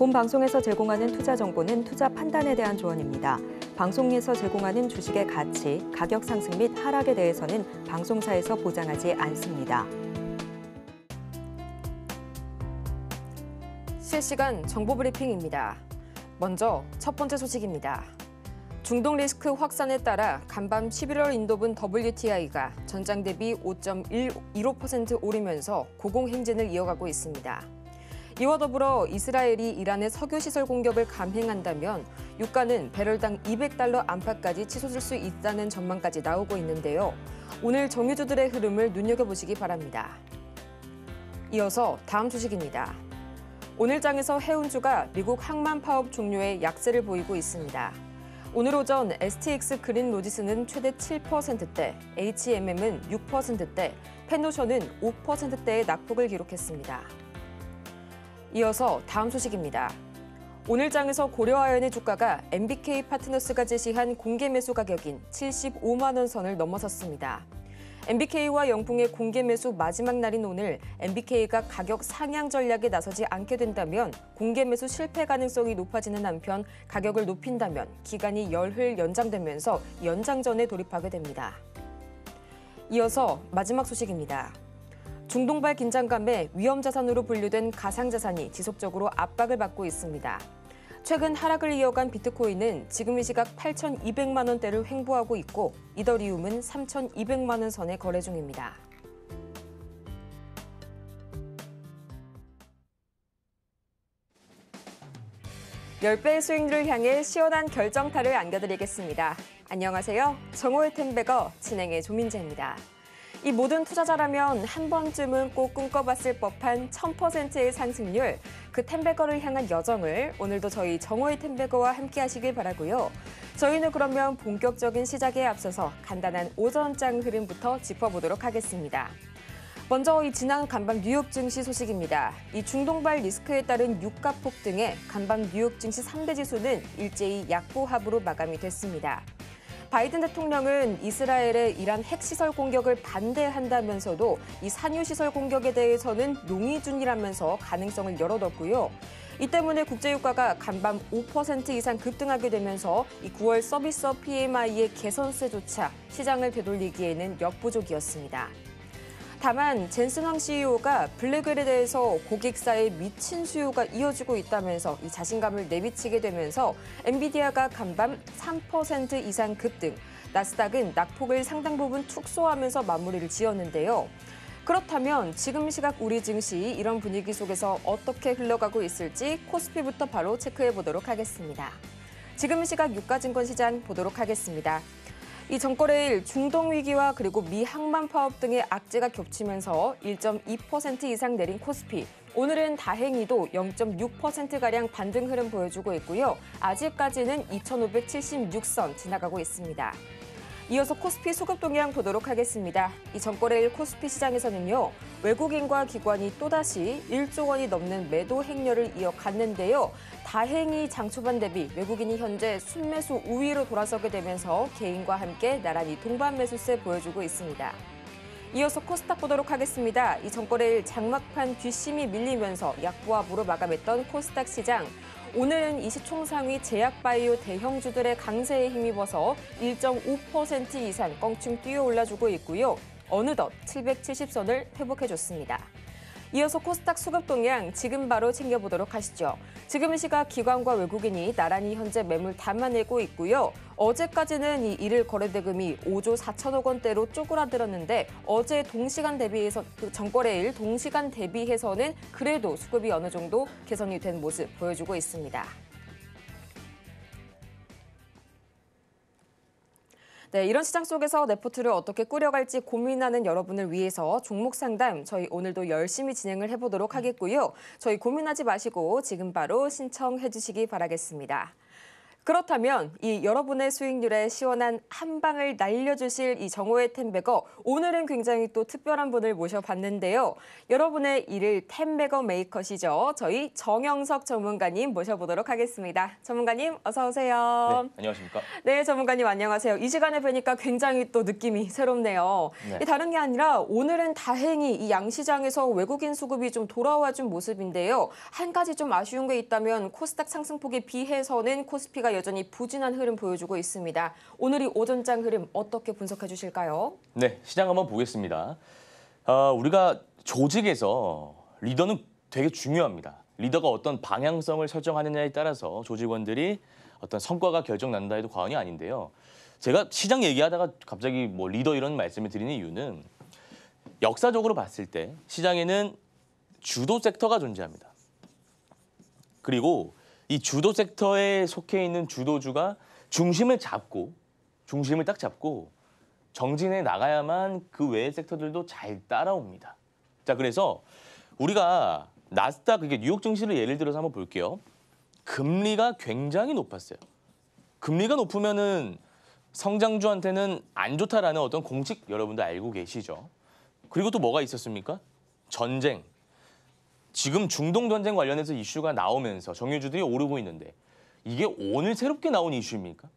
본 방송에서 제공하는 투자 정보는 투자 판단에 대한 조언입니다. 방송에서 제공하는 주식의 가치, 가격 상승 및 하락에 대해서는 방송사에서 보장하지 않습니다. 실시간 정보 브리핑입니다. 먼저 첫 번째 소식입니다. 중동 리스크 확산에 따라 간밤 11월 인도분 WTI가 전장 대비 5.15% 오르면서 고공행진을 이어가고 있습니다. 이와 더불어 이스라엘이 이란의 석유시설 공격을 감행한다면 유가는 배럴당 $200 안팎까지 치솟을 수 있다는 전망까지 나오고 있는데요. 오늘 정유주들의 흐름을 눈여겨보시기 바랍니다. 이어서 다음 소식입니다. 오늘 장에서 해운주가 미국 항만 파업 종료에 약세를 보이고 있습니다. 오늘 오전 STX 그린 로지스는 최대 7%대, HMM은 6%대, 펜노션은 5%대의 낙폭을 기록했습니다. 이어서 다음 소식입니다. 오늘 장에서 고려아연의 주가가 MBK 파트너스가 제시한 공개 매수 가격인 75만 원 선을 넘어섰습니다. MBK와 영풍의 공개 매수 마지막 날인 오늘 MBK가 가격 상향 전략에 나서지 않게 된다면 공개 매수 실패 가능성이 높아지는 한편 가격을 높인다면 기간이 열흘 연장되면서 연장전에 돌입하게 됩니다. 이어서 마지막 소식입니다. 중동발 긴장감에 위험자산으로 분류된 가상자산이 지속적으로 압박을 받고 있습니다. 최근 하락을 이어간 비트코인은 지금 이 시각 8,200만 원대를 횡보하고 있고 이더리움은 3,200만 원 선에 거래 중입니다. (10배의) 수익률을 향해 시원한 결정타를 안겨드리겠습니다. 안녕하세요. 정호의 템베거 진행의 조민재입니다. 이 모든 투자자라면 한 번쯤은 꼭 꿈꿔봤을 법한 1000%의 상승률, 그 템베거를 향한 여정을 오늘도 저희 정호의 템베거와 함께 하시길 바라고요. 저희는 그러면 본격적인 시작에 앞서서 간단한 오전장 흐름부터 짚어보도록 하겠습니다. 먼저 이 지난 간밤 뉴욕 증시 소식입니다. 이 중동발 리스크에 따른 유가 폭등에 간밤 뉴욕 증시 3대 지수는 일제히 약보합으로 마감이 됐습니다. 바이든 대통령은 이스라엘의 이란 핵시설 공격을 반대한다면서도 이 산유시설 공격에 대해서는 농의준이라면서 가능성을 열어뒀고요. 이 때문에 국제유가가 간밤 5% 이상 급등하게 되면서 이 9월 서비스업 PMI의 개선세조차 시장을 되돌리기에는 역부족이었습니다. 다만 젠슨 황 CEO가 블랙웰에 대해서 고객사의 미친 수요가 이어지고 있다면서 이 자신감을 내비치게 되면서 엔비디아가 간밤 3% 이상 급등, 나스닥은 낙폭을 상당 부분 축소하면서 마무리를 지었는데요. 그렇다면 지금 시각 우리 증시 이런 분위기 속에서 어떻게 흘러가고 있을지 코스피부터 바로 체크해 보도록 하겠습니다. 지금 시각 유가증권시장 보도록 하겠습니다. 이 전거래일 중동 위기와 그리고 미 항만 파업 등의 악재가 겹치면서 1.2% 이상 내린 코스피. 오늘은 다행히도 0.6%가량 반등 흐름 보여주고 있고요. 아직까지는 2,576선 지나가고 있습니다. 이어서 코스피 수급 동향 보도록 하겠습니다. 이 전거래일 코스피 시장에서는요. 외국인과 기관이 또다시 1조 원이 넘는 매도 행렬을 이어갔는데요. 다행히 장 초반 대비 외국인이 현재 순매수 우위로 돌아서게 되면서 개인과 함께 나란히 동반 매수세 보여주고 있습니다. 이어서 코스닥 보도록 하겠습니다. 이 전거래일 장막판 뒷심이 밀리면서 약보합으로 마감했던 코스닥 시장. 오늘은 이 시총상위 제약바이오 대형주들의 강세에 힘입어서 1.5% 이상 껑충 뛰어 올라주고 있고요. 어느덧 770선을 회복해줬습니다. 이어서 코스닥 수급 동향 지금 바로 챙겨보도록 하시죠. 지금 이 시각 기관과 외국인이 나란히 현재 매물 담아내고 있고요. 어제까지는 이 일일 거래대금이 5조 4천억 원대로 쪼그라들었는데 어제 동시간 대비해서 전거래일 동시간 대비해서는 그래도 수급이 어느 정도 개선이 된 모습 보여주고 있습니다. 네, 이런 시장 속에서 레포트를 어떻게 꾸려갈지 고민하는 여러분을 위해서 종목 상담 저희 오늘도 열심히 진행을 해보도록 하겠고요. 저희 고민하지 마시고 지금 바로 신청해 주시기 바라겠습니다. 그렇다면 이 여러분의 수익률에 시원한 한 방을 날려주실 이 정호의 텐베거, 오늘은 굉장히 또 특별한 분을 모셔봤는데요. 여러분의 일을 텐베거 메이커시죠. 저희 정영석 전문가님 모셔보도록 하겠습니다. 전문가님 어서 오세요. 네, 안녕하십니까? 네, 전문가님 안녕하세요. 이 시간에 뵈니까 굉장히 또 느낌이 새롭네요. 네. 다른 게 아니라 오늘은 다행히 이 양시장에서 외국인 수급이 좀 돌아와 준 모습인데요. 한 가지 좀 아쉬운 게 있다면 코스닥 상승폭에 비해서는 코스피가 여전히 부진한 흐름 보여주고 있습니다. 오늘 이 오전장 흐름 어떻게 분석해 주실까요? 네, 시장 한번 보겠습니다. 우리가 조직에서 리더는 되게 중요합니다. 리더가 어떤 방향성을 설정하느냐에 따라서 조직원들이 어떤 성과가 결정난다 해도 과언이 아닌데요. 제가 시장 얘기하다가 갑자기 뭐 리더 이런 말씀을 드리는 이유는 역사적으로 봤을 때 시장에는 주도 섹터가 존재합니다. 그리고 이 주도 섹터에 속해 있는 주도주가 중심을 딱 잡고 정진해 나가야만 그 외의 섹터들도 잘 따라옵니다. 자, 그래서 우리가 나스닥, 그게 뉴욕 증시를 예를 들어서 한번 볼게요. 금리가 굉장히 높았어요. 금리가 높으면은 성장주한테는 안 좋다라는 어떤 공식 여러분들 알고 계시죠. 그리고 또 뭐가 있었습니까? 전쟁. 지금 중동 전쟁 관련해서 이슈가 나오면서 정유주들이 오르고 있는데 이게 오늘 새롭게 나온 이슈입니까?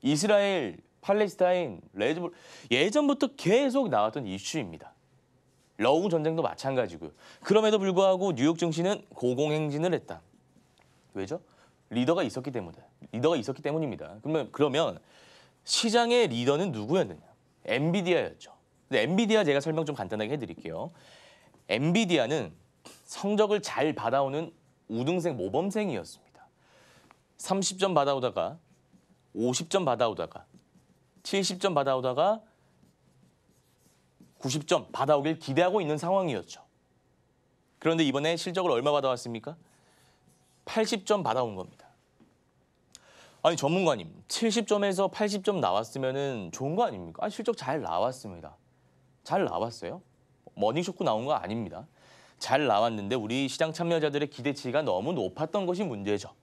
이스라엘, 팔레스타인, 레즈볼 예전부터 계속 나왔던 이슈입니다. 러우 전쟁도 마찬가지고요. 그럼에도 불구하고 뉴욕 증시는 고공행진을 했다. 왜죠? 리더가 있었기 때문입니다. 그러면 시장의 리더는 누구였느냐? 엔비디아였죠. 근데 엔비디아 제가 설명 좀 간단하게 해드릴게요. 엔비디아는 성적을 잘 받아오는 우등생 모범생이었습니다. 30점 받아오다가 50점 받아오다가 70점 받아오다가 90점 받아오길 기대하고 있는 상황이었죠. 그런데 이번에 실적을 얼마 받아왔습니까? 80점 받아온 겁니다. 아니 전문가님, 70점에서 80점 나왔으면 좋은 거 아닙니까? 아니, 실적 잘 나왔습니다. 잘 나왔어요? 머니쇼크 나온 거 아닙니다. 잘 나왔는데 우리 시장 참여자들의 기대치가 너무 높았던 것이 문제죠.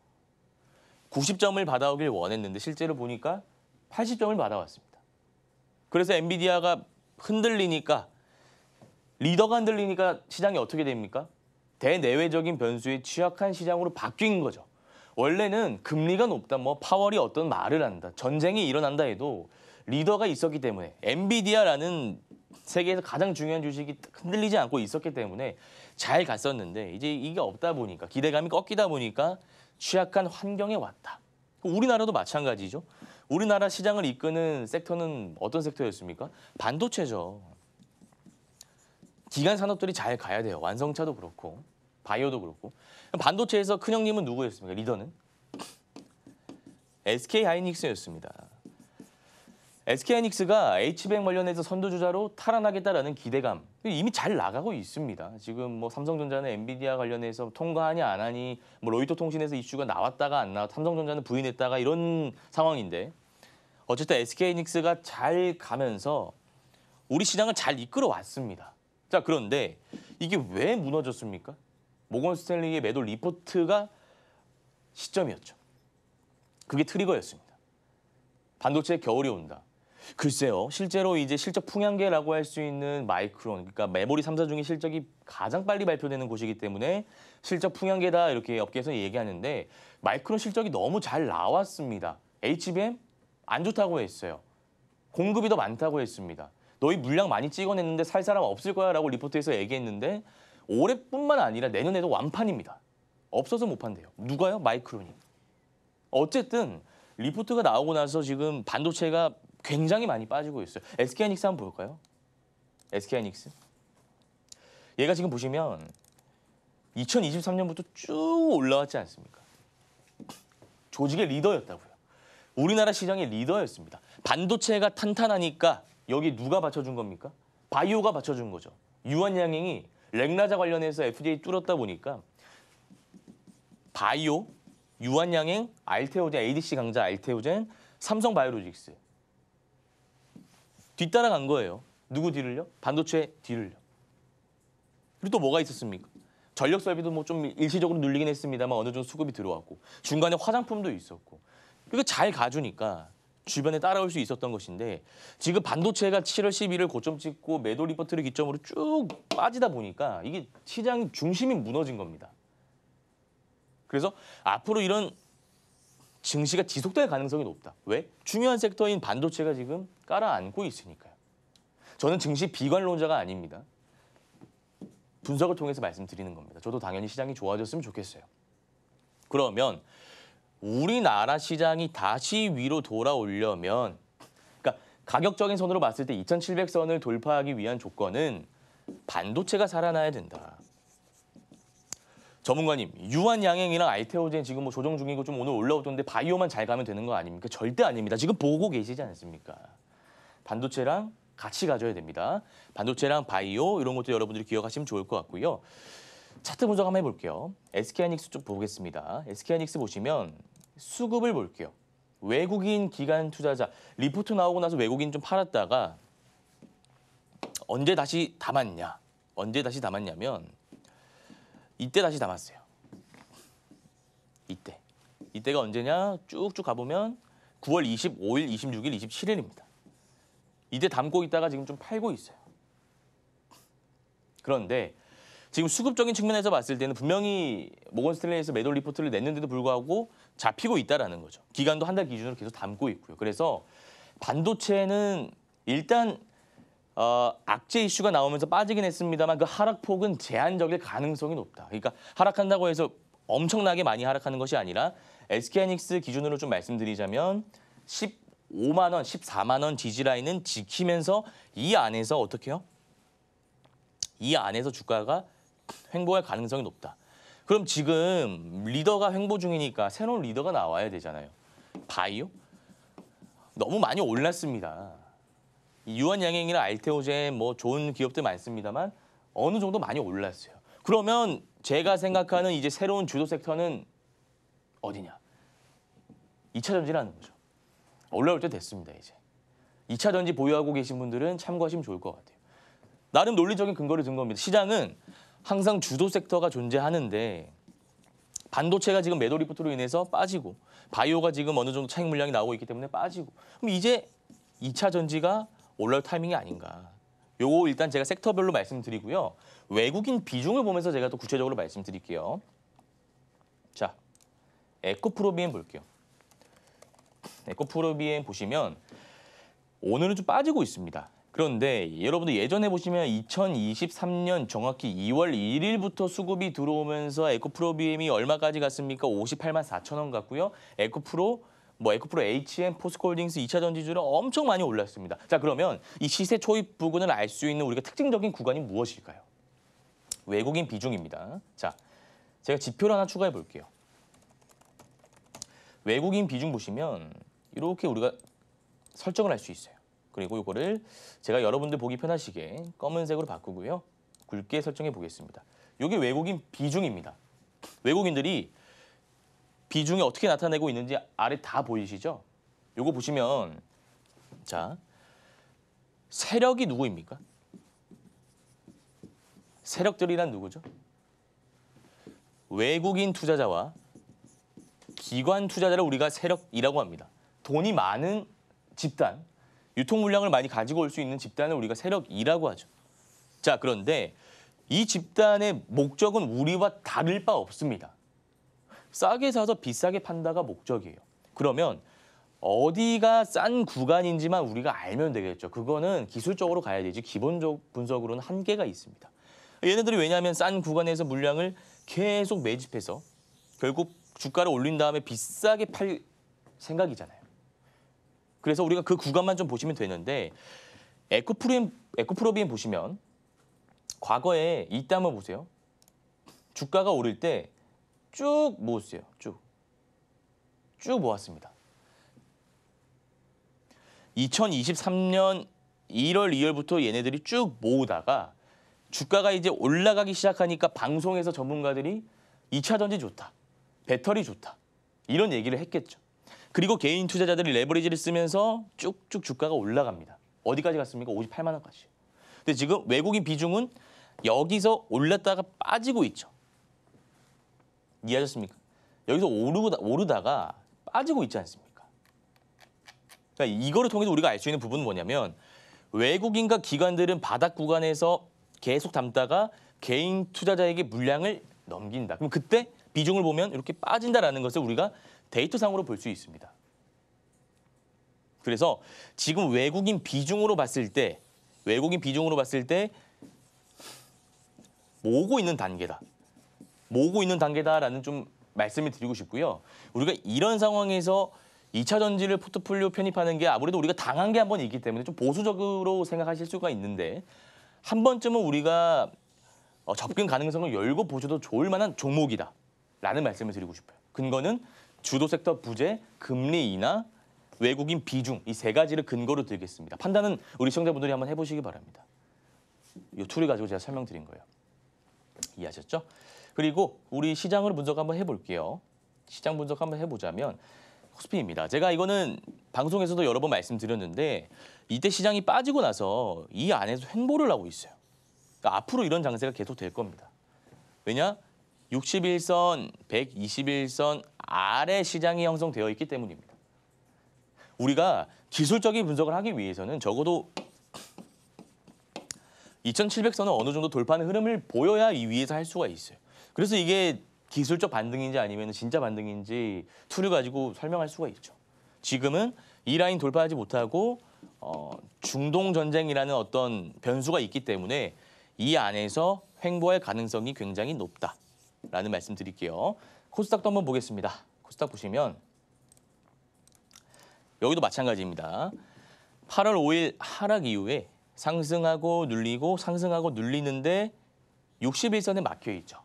90점을 받아오길 원했는데 실제로 보니까 80점을 받아왔습니다. 그래서 엔비디아가 흔들리니까, 리더가 흔들리니까 시장이 어떻게 됩니까? 대내외적인 변수에 취약한 시장으로 바뀐 거죠. 원래는 금리가 높다, 뭐 파월이 어떤 말을 한다, 전쟁이 일어난다 해도 리더가 있었기 때문에, 엔비디아라는 세계에서 가장 중요한 주식이 흔들리지 않고 있었기 때문에 잘 갔었는데 이제 이게 없다 보니까, 기대감이 꺾이다 보니까 취약한 환경에 왔다. 우리나라도 마찬가지죠. 우리나라 시장을 이끄는 섹터는 어떤 섹터였습니까? 반도체죠. 기간 산업들이 잘 가야 돼요. 완성차도 그렇고 바이오도 그렇고. 반도체에서 큰 형님은 누구였습니까? 리더는 SK하이닉스였습니다. SK하이닉스가 H뱅 관련해서 선두주자로 탈환하겠다라는 기대감 이미 잘 나가고 있습니다. 지금 뭐 삼성전자는 엔비디아 관련해서 통과하냐 안 하니, 뭐 로이터 통신에서 이슈가 나왔다가 안 나왔, 삼성전자는 부인했다가 이런 상황인데, 어쨌든 SK하이닉스가 잘 가면서 우리 시장을 잘 이끌어 왔습니다. 자, 그런데 이게 왜 무너졌습니까? 모건 스탠리의 매도 리포트가 시점이었죠. 그게 트리거였습니다. 반도체의 겨울이 온다. 글쎄요, 실제로 이제 실적 풍향계라고 할 수 있는 마이크론, 그러니까 메모리 3사 중에 실적이 가장 빨리 발표되는 곳이기 때문에 실적 풍향계다 이렇게 업계에서 얘기하는데, 마이크론 실적이 너무 잘 나왔습니다. HBM 안 좋다고 했어요. 공급이 더 많다고 했습니다. 너희 물량 많이 찍어냈는데 살 사람 없을 거야 라고 리포트에서 얘기했는데 올해뿐만 아니라 내년에도 완판입니다. 없어서 못 판대요. 누가요? 마이크론이. 어쨌든 리포트가 나오고 나서 지금 반도체가 굉장히 많이 빠지고 있어요. SK하이닉스 한번 볼까요? SK하이닉스. 얘가 지금 보시면 2023년부터 쭉 올라왔지 않습니까? 조직의 리더였다고요. 우리나라 시장의 리더였습니다. 반도체가 탄탄하니까 여기 누가 받쳐준 겁니까? 바이오가 받쳐준 거죠. 유한양행이 렉라자 관련해서 FDA 뚫었다 보니까 바이오, 유한양행, 알테오젠, ADC 강자 알테오젠, 삼성바이오로직스 뒤따라간 거예요. 누구 뒤를요? 반도체 뒤를요. 그리고 또 뭐가 있었습니까? 전력 설비도 뭐 좀 일시적으로 눌리긴 했습니다만 어느 정도 수급이 들어왔고, 중간에 화장품도 있었고, 그리고 잘 가주니까 주변에 따라올 수 있었던 것인데 지금 반도체가 7월 11일 고점 찍고 매도 리포트를 기점으로 쭉 빠지다 보니까 이게 시장 중심이 무너진 겁니다. 그래서 앞으로 이런 증시가 지속될 가능성이 높다. 왜? 중요한 섹터인 반도체가 지금 깔아앉고 있으니까요. 저는 증시 비관론자가 아닙니다. 분석을 통해서 말씀드리는 겁니다. 저도 당연히 시장이 좋아졌으면 좋겠어요. 그러면 우리나라 시장이 다시 위로 돌아오려면 그러니까 가격적인 선으로 봤을 때 2700선을 돌파하기 위한 조건은 반도체가 살아나야 된다. 전문가님, 유한 양행이랑 알테오젠 지금 뭐 조정 중이고 좀 오늘 올라오던데 바이오만 잘 가면 되는 거 아닙니까? 절대 아닙니다. 지금 보고 계시지 않습니까? 반도체랑 같이 가져야 됩니다. 반도체랑 바이오 이런 것도 여러분들이 기억하시면 좋을 것 같고요. 차트 분석 한번 해볼게요. SK하이닉스 좀 보겠습니다. SK하이닉스 보시면 수급을 볼게요. 외국인 기관 투자자 리포트 나오고 나서 외국인 좀 팔았다가 언제 다시 담았냐? 언제 다시 담았냐면 이때 다시 담았어요. 이때가 언제냐? 쭉쭉 가보면 9월 25일, 26일, 27일입니다. 이때 담고 있다가 지금 좀 팔고 있어요. 그런데 지금 수급적인 측면에서 봤을 때는 분명히 모건스탠레이에서 매도 리포트를 냈는데도 불구하고 잡히고 있다라는 거죠. 기간도 한 달 기준으로 계속 담고 있고요. 그래서 반도체는 일단 악재 이슈가 나오면서 빠지긴 했습니다만 그 하락폭은 제한적일 가능성이 높다. 그러니까 하락한다고 해서 엄청나게 많이 하락하는 것이 아니라 SK하이닉스 기준으로 좀 말씀드리자면 15만 원, 14만 원 지지라인은 지키면서 이 안에서 어떻게 해요? 이 안에서 주가가 횡보할 가능성이 높다. 그럼 지금 리더가 횡보 중이니까 새로운 리더가 나와야 되잖아요. 바이오? 너무 많이 올랐습니다. 유한양행이나 알테오젠 뭐 좋은 기업들 많습니다만 어느 정도 많이 올랐어요. 그러면 제가 생각하는 이제 새로운 주도 섹터는 어디냐? 2차 전지라는 거죠. 올라올 때 됐습니다, 이제. 2차 전지 보유하고 계신 분들은 참고하시면 좋을 것 같아요. 나름 논리적인 근거를 든 겁니다. 시장은 항상 주도 섹터가 존재하는데 반도체가 지금 매도 리포트로 인해서 빠지고 바이오가 지금 어느 정도 차익 물량이 나오고 있기 때문에 빠지고 그럼 이제 2차 전지가 올라올 타이밍이 아닌가. 요거 일단 제가 섹터별로 말씀드리고요. 외국인 비중을 보면서 제가 또 구체적으로 말씀드릴게요. 자, 에코프로비엠 볼게요. 에코프로비엠 보시면 오늘은 좀 빠지고 있습니다. 그런데 여러분들 예전에 보시면 2023년 정확히 2월 1일부터 수급이 들어오면서 에코프로비엠이 얼마까지 갔습니까? 58만 4천 원 갔고요. 에코프로 HM, 포스코홀딩스 2차 전지주는 엄청 많이 올랐습니다. 자, 그러면 이 시세 초입 부근을 알 수 있는 우리가 특징적인 구간이 무엇일까요? 외국인 비중입니다. 자, 제가 지표를 하나 추가해 볼게요. 외국인 비중 보시면 이렇게 우리가 설정을 할 수 있어요. 그리고 이거를 제가 여러분들 보기 편하시게 검은색으로 바꾸고요. 굵게 설정해 보겠습니다. 이게 외국인 비중입니다. 외국인들이 비중이 어떻게 나타내고 있는지 아래 다 보이시죠? 요거 보시면 자, 세력이 누구입니까? 세력들이란 누구죠? 외국인 투자자와 기관 투자자를 우리가 세력이라고 합니다. 돈이 많은 집단, 유통 물량을 많이 가지고 올 수 있는 집단을 우리가 세력이라고 하죠. 자, 그런데 이 집단의 목적은 우리와 다를 바 없습니다. 싸게 사서 비싸게 판다가 목적이에요. 그러면 어디가 싼 구간인지만 우리가 알면 되겠죠. 그거는 기술적으로 가야 되지 기본적 분석으로는 한계가 있습니다. 얘네들이 왜냐하면 싼 구간에서 물량을 계속 매집해서 결국 주가를 올린 다음에 비싸게 팔 생각이잖아요. 그래서 우리가 그 구간만 좀 보시면 되는데 에코프로비엠 보시면 과거에 이때 한번 보세요. 주가가 오를 때 쭉 모았어요. 쭉 모았습니다. 2023년 1월, 2월부터 얘네들이 쭉 모으다가 주가가 이제 올라가기 시작하니까 방송에서 전문가들이 2차 전지 좋다, 배터리 좋다 이런 얘기를 했겠죠. 그리고 개인 투자자들이 레버리지를 쓰면서 쭉쭉 주가가 올라갑니다. 어디까지 갔습니까? 58만 원까지. 근데 지금 외국인 비중은 여기서 올랐다가 빠지고 있죠. 이해하셨습니까? 여기서 오르다가 빠지고 있지 않습니까? 그러니까 이거를 통해서 우리가 알 수 있는 부분은 뭐냐면 외국인과 기관들은 바닥 구간에서 계속 담다가 개인 투자자에게 물량을 넘긴다. 그럼 그때 비중을 보면 이렇게 빠진다라는 것을 우리가 데이터상으로 볼 수 있습니다. 그래서 지금 외국인 비중으로 봤을 때 모으고 있는 단계다. 모으고 있는 단계다라는 좀 말씀을 드리고 싶고요. 우리가 이런 상황에서 2차 전지를 포트폴리오 편입하는 게 아무래도 우리가 당한 게 한 번 있기 때문에 좀 보수적으로 생각하실 수가 있는데 한 번쯤은 우리가 접근 가능성을 열고 보셔도 좋을 만한 종목이다라는 말씀을 드리고 싶어요. 근거는 주도 섹터 부재, 금리 인하, 외국인 비중 이 세 가지를 근거로 들겠습니다. 판단은 우리 시청자분들이 한번 해보시기 바랍니다. 이 툴을 가지고 제가 설명드린 거예요. 이해하셨죠? 그리고 우리 시장을 분석 한번 해볼게요. 시장 분석 한번 해보자면 코스피입니다. 제가 이거는 방송에서도 여러 번 말씀드렸는데 이때 시장이 빠지고 나서 이 안에서 횡보를 하고 있어요. 그러니까 앞으로 이런 장세가 계속 될 겁니다. 왜냐? 61선, 121선 아래 시장이 형성되어 있기 때문입니다. 우리가 기술적인 분석을 하기 위해서는 적어도 2700선은 어느 정도 돌파하는 흐름을 보여야 이 위에서 할 수가 있어요. 그래서 이게 기술적 반등인지 아니면 진짜 반등인지 툴을 가지고 설명할 수가 있죠. 지금은 이 라인 돌파하지 못하고 중동 전쟁이라는 어떤 변수가 있기 때문에 이 안에서 횡보할 가능성이 굉장히 높다라는 말씀 드릴게요. 코스닥도 한번 보겠습니다. 코스닥 보시면 여기도 마찬가지입니다. 8월 5일 하락 이후에 상승하고 눌리고 상승하고 눌리는데 61선에 막혀 있죠.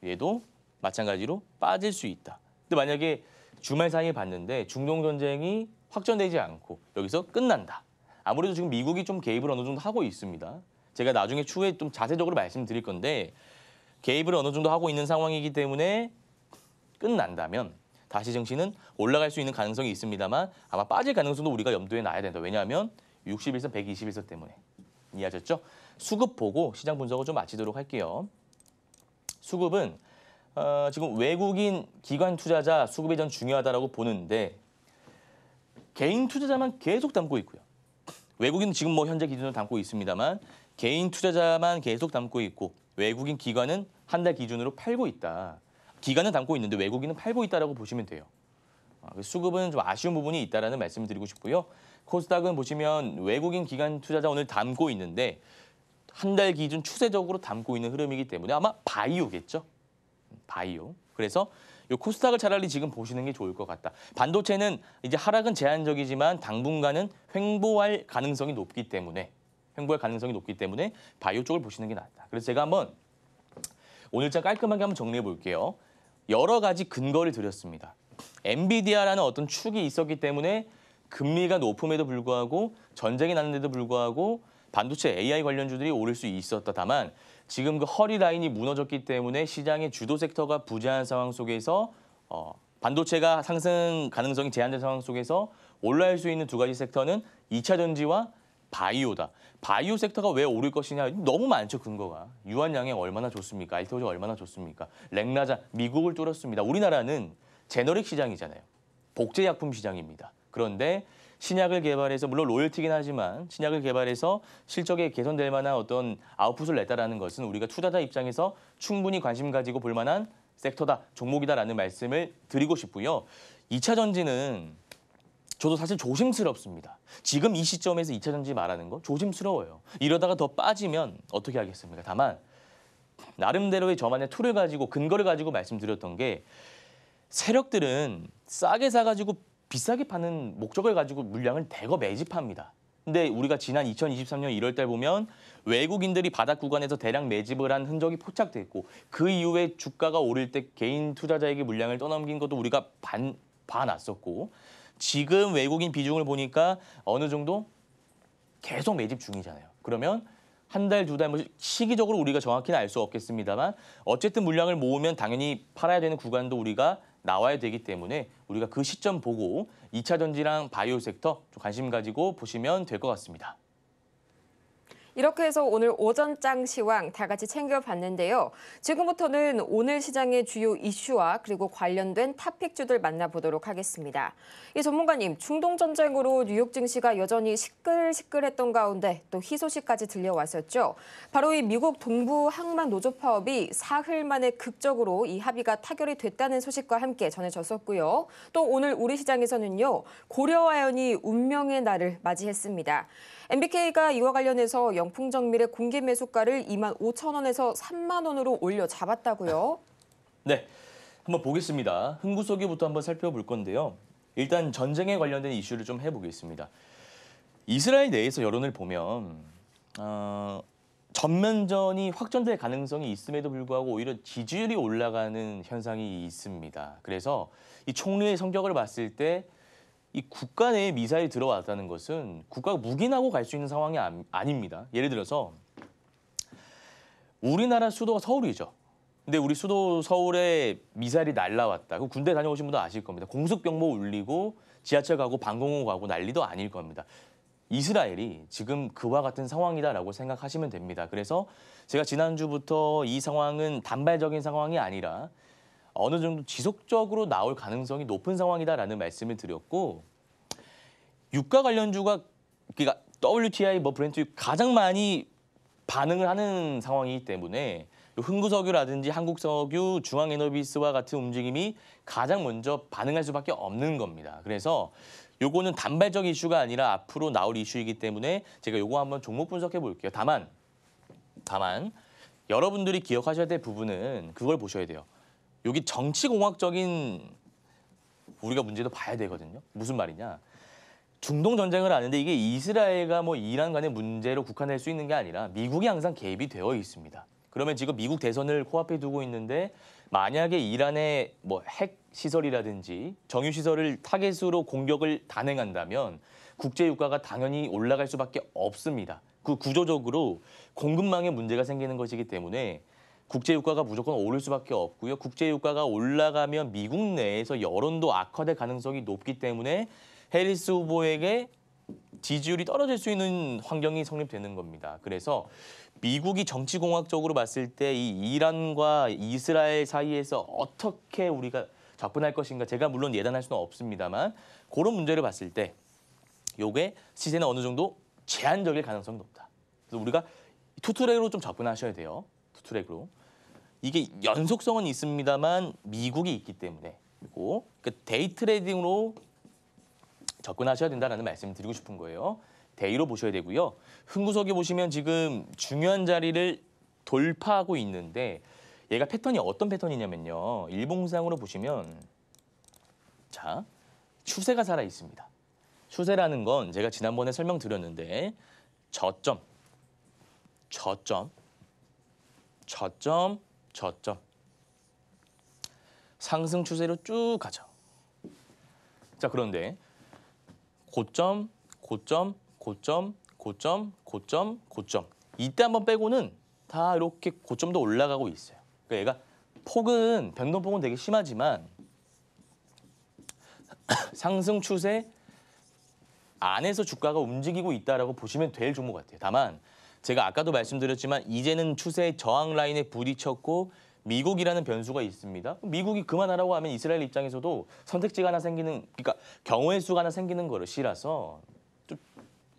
얘도 마찬가지로 빠질 수 있다. 근데 만약에 주말 사이에 봤는데 중동 전쟁이 확전되지 않고 여기서 끝난다. 아무래도 지금 미국이 좀 개입을 어느 정도 하고 있습니다. 제가 나중에 추후에 좀 자세적으로 말씀드릴 건데 개입을 어느 정도 하고 있는 상황이기 때문에 끝난다면 다시 증시는 올라갈 수 있는 가능성이 있습니다만 아마 빠질 가능성도 우리가 염두에 놔야 된다. 왜냐하면 61선, 121선 때문에. 이해하셨죠? 수급 보고 시장 분석을 좀 마치도록 할게요. 수급은 지금 외국인 기관 투자자 수급이 전 중요하다라고 보는데 개인 투자자만 계속 담고 있고요. 외국인은 지금 뭐 현재 기준으로 담고 있습니다만 개인 투자자만 계속 담고 있고 외국인 기관은 한 달 기준으로 팔고 있다. 기관은 담고 있는데 외국인은 팔고 있다라고 보시면 돼요. 수급은 좀 아쉬운 부분이 있다라는 말씀을 드리고 싶고요. 코스닥은 보시면 외국인 기관 투자자 오늘 담고 있는데 한 달 기준 추세적으로 담고 있는 흐름이기 때문에 아마 바이오겠죠. 바이오. 그래서 이 코스닥을 차라리 지금 보시는 게 좋을 것 같다. 반도체는 이제 하락은 제한적이지만 당분간은 횡보할 가능성이 높기 때문에 바이오 쪽을 보시는 게 낫다. 그래서 제가 한번 오늘장 깔끔하게 한번 정리해 볼게요. 여러 가지 근거를 드렸습니다. 엔비디아라는 어떤 축이 있었기 때문에 금리가 높음에도 불구하고 전쟁이 났는데도 불구하고 반도체 AI 관련주들이 오를 수 있었다. 다만 지금 그 허리 라인이 무너졌기 때문에 시장의 주도 섹터가 부재한 상황 속에서 반도체가 상승 가능성이 제한된 상황 속에서 올라갈 수 있는 두 가지 섹터는 2차 전지와 바이오다. 바이오 섹터가 왜 오를 것이냐 너무 많죠. 근거가. 유한양행 얼마나 좋습니까? 알테오즈 얼마나 좋습니까? 렉나자 미국을 뚫었습니다. 우리나라는 제너릭 시장이잖아요. 복제약품 시장입니다. 그런데 신약을 개발해서 물론 로열티긴 하지만 신약을 개발해서 실적에 개선될 만한 어떤 아웃풋을 냈다라는 것은 우리가 투자자 입장에서 충분히 관심 가지고 볼 만한 섹터다, 종목이다라는 말씀을 드리고 싶고요. 2차 전지는 저도 사실 조심스럽습니다. 지금 이 시점에서 2차 전지 말하는 거 조심스러워요. 이러다가 더 빠지면 어떻게 하겠습니까? 다만 나름대로의 저만의 툴을 가지고 근거를 가지고 말씀드렸던 게 세력들은 싸게 사가지고 비싸게 파는 목적을 가지고 물량을 대거 매집합니다. 근데 우리가 지난 2023년 1월 달 보면 외국인들이 바닥 구간에서 대량 매집을 한 흔적이 포착됐고 그 이후에 주가가 오를 때 개인 투자자에게 물량을 떠넘긴 것도 우리가 봐놨었고 지금 외국인 비중을 보니까 어느 정도 계속 매집 중이잖아요. 그러면 한 달, 두 달, 뭐 시기적으로 우리가 정확히는 알 수 없겠습니다만 어쨌든 물량을 모으면 당연히 팔아야 되는 구간도 우리가 나와야 되기 때문에 우리가 그 시점 보고 2차 전지랑 바이오 섹터 좀 관심 가지고 보시면 될 것 같습니다. 이렇게 해서 오늘 오전장 시황 다 같이 챙겨봤는데요. 지금부터는 오늘 시장의 주요 이슈와 그리고 관련된 탑픽주들 만나보도록 하겠습니다. 이 전문가님, 중동 전쟁으로 뉴욕 증시가 여전히 시끌시끌했던 가운데 또 희소식까지 들려왔었죠. 바로 이 미국 동부 항만 노조 파업이 사흘 만에 극적으로 이 합의가 타결이 됐다는 소식과 함께 전해졌었고요. 또 오늘 우리 시장에서는요, 고려아연이 운명의 날을 맞이했습니다. MBK가 이와 관련해서 영풍정밀의 공개 매수가를 25,000원에서 3만 원으로 올려 잡았다고요? 네, 한번 보겠습니다. 흥구소개부터 한번 살펴볼 건데요. 일단 전쟁에 관련된 이슈를 좀 해보겠습니다. 이스라엘 내에서 여론을 보면 전면전이 확전될 가능성이 있음에도 불구하고 오히려 지지율이 올라가는 현상이 있습니다. 그래서 이 총리의 성격을 봤을 때 이 국가 내에 미사일이 들어왔다는 것은 국가가 묵인하고 갈 수 있는 상황이 아닙니다. 예를 들어서 우리나라 수도가 서울이죠. 근데 우리 수도 서울에 미사일이 날라왔다. 군대 다녀오신 분도 아실 겁니다. 공습경보 울리고 지하철 가고 방공호 가고 난리도 아닐 겁니다. 이스라엘이 지금 그와 같은 상황이다라고 생각하시면 됩니다. 그래서 제가 지난주부터 이 상황은 단발적인 상황이 아니라 어느 정도 지속적으로 나올 가능성이 높은 상황이다라는 말씀을 드렸고, 유가 관련주가 그러니까 WTI 브렌트 가장 많이 반응을 하는 상황이기 때문에 흥구석유라든지 한국석유, 중앙에너비스와 같은 움직임이 가장 먼저 반응할 수밖에 없는 겁니다. 그래서 요거는 단발적 이슈가 아니라 앞으로 나올 이슈이기 때문에 제가 요거 한번 종목 분석해 볼게요. 다만 여러분들이 기억하셔야 될 부분은 그걸 보셔야 돼요. 여기 정치공학적인 우리가 문제도 봐야 되거든요. 무슨 말이냐. 중동 전쟁을 하는데 이게 이스라엘과 이란 간의 문제로 국한될 수 있는 게 아니라 미국이 항상 개입이 되어 있습니다. 그러면 지금 미국 대선을 코앞에 두고 있는데 만약에 이란의 핵 시설이라든지 정유 시설을 타겟으로 공격을 단행한다면 국제 유가가 당연히 올라갈 수밖에 없습니다. 그 구조적으로 공급망에 문제가 생기는 것이기 때문에 국제 유가가 무조건 오를 수밖에 없고요. 국제 유가가 올라가면 미국 내에서 여론도 악화될 가능성이 높기 때문에 해리스 후보에게 지지율이 떨어질 수 있는 환경이 성립되는 겁니다. 그래서 미국이 정치공학적으로 봤을 때 이 이란과 이스라엘 사이에서 어떻게 우리가 접근할 것인가, 제가 물론 예단할 수는 없습니다만 그런 문제를 봤을 때 요게 시세는 어느 정도 제한적일 가능성이 높다. 그래서 우리가 투트랙으로 좀 접근하셔야 돼요. 투트랙으로. 이게 연속성은 있습니다만 미국이 있기 때문에 그리고 데이 트레이딩으로 접근하셔야 된다는 말씀을 드리고 싶은 거예요. 데이로 보셔야 되고요. 흥구석에 보시면 지금 중요한 자리를 돌파하고 있는데 얘가 패턴이 어떤 패턴이냐면요. 일봉상으로 보시면 자, 추세가 살아 있습니다. 추세라는 건 제가 지난번에 설명드렸는데 저점, 상승 추세로 쭉 가죠. 자, 그런데 고점, 이때 한번 빼고는 다 이렇게 고점도 올라가고 있어요. 그러니까 얘가 변동폭은 되게 심하지만 상승 추세 안에서 주가가 움직이고 있다라고 보시면 될 종목 같아요. 다만 제가 아까도 말씀드렸지만 이제는 추세의 저항 라인에 부딪혔고 미국이라는 변수가 있습니다. 미국이 그만하라고 하면 이스라엘 입장에서도 선택지가 하나 생기는, 그러니까 경우의 수가 하나 생기는 것이라서 좀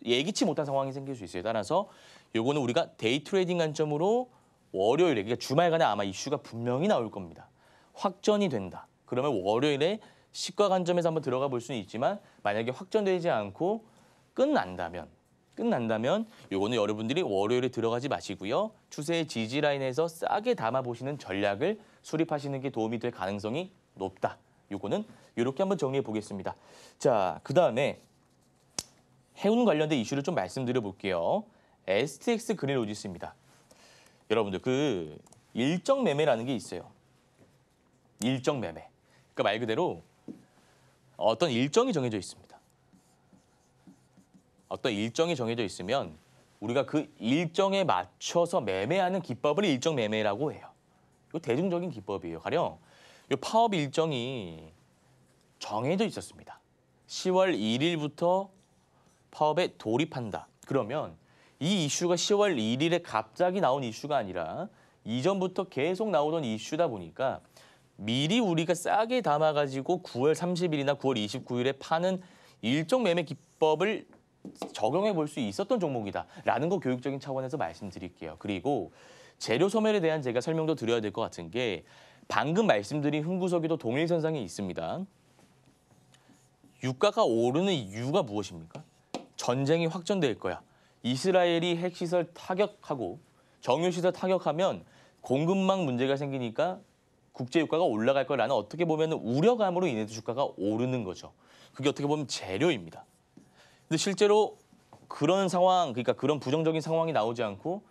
예기치 못한 상황이 생길 수 있어요. 따라서 요거는 우리가 데이 트레이딩 관점으로 월요일에, 그러니까 주말간에 아마 이슈가 분명히 나올 겁니다. 확전이 된다. 그러면 월요일에 시가 관점에서 한번 들어가 볼 수는 있지만 만약에 확전되지 않고 끝난다면 요거는 여러분들이 월요일에 들어가지 마시고요. 추세의 지지 라인에서 싸게 담아보시는 전략을 수립하시는 게 도움이 될 가능성이 높다. 요거는 이렇게 한번 정리해 보겠습니다. 자, 그다음에 해운 관련된 이슈를 좀 말씀드려 볼게요. STX 그린로지스입니다. 여러분들 그 일정 매매라는 게 있어요. 일정 매매. 그러니까 말 그대로 어떤 일정이 정해져 있습니다. 어떤 일정이 정해져 있으면 우리가 그 일정에 맞춰서 매매하는 기법을 일정 매매라고 해요. 이거 대중적인 기법이에요. 가령 이 파업 일정이 정해져 있었습니다. 10월 1일부터 파업에 돌입한다. 그러면 이 이슈가 10월 1일에 갑자기 나온 이슈가 아니라 이전부터 계속 나오던 이슈다 보니까 미리 우리가 싸게 담아가지고 9월 30일이나 9월 29일에 파는 일정 매매 기법을 적용해 볼 수 있었던 종목이다라는 거 교육적인 차원에서 말씀드릴게요. 그리고 재료 소멸에 대한 제가 설명도 드려야 될 것 같은 게 방금 말씀드린 흥구석에도 동일선상에 있습니다. 유가가 오르는 이유가 무엇입니까? 전쟁이 확전될 거야. 이스라엘이 핵시설 타격하고 정유시설 타격하면 공급망 문제가 생기니까 국제유가가 올라갈 거라는 어떻게 보면 우려감으로 인해서 주가가 오르는 거죠. 그게 어떻게 보면 재료입니다. 근데 실제로 그런 상황, 그러니까 그런 부정적인 상황이 나오지 않고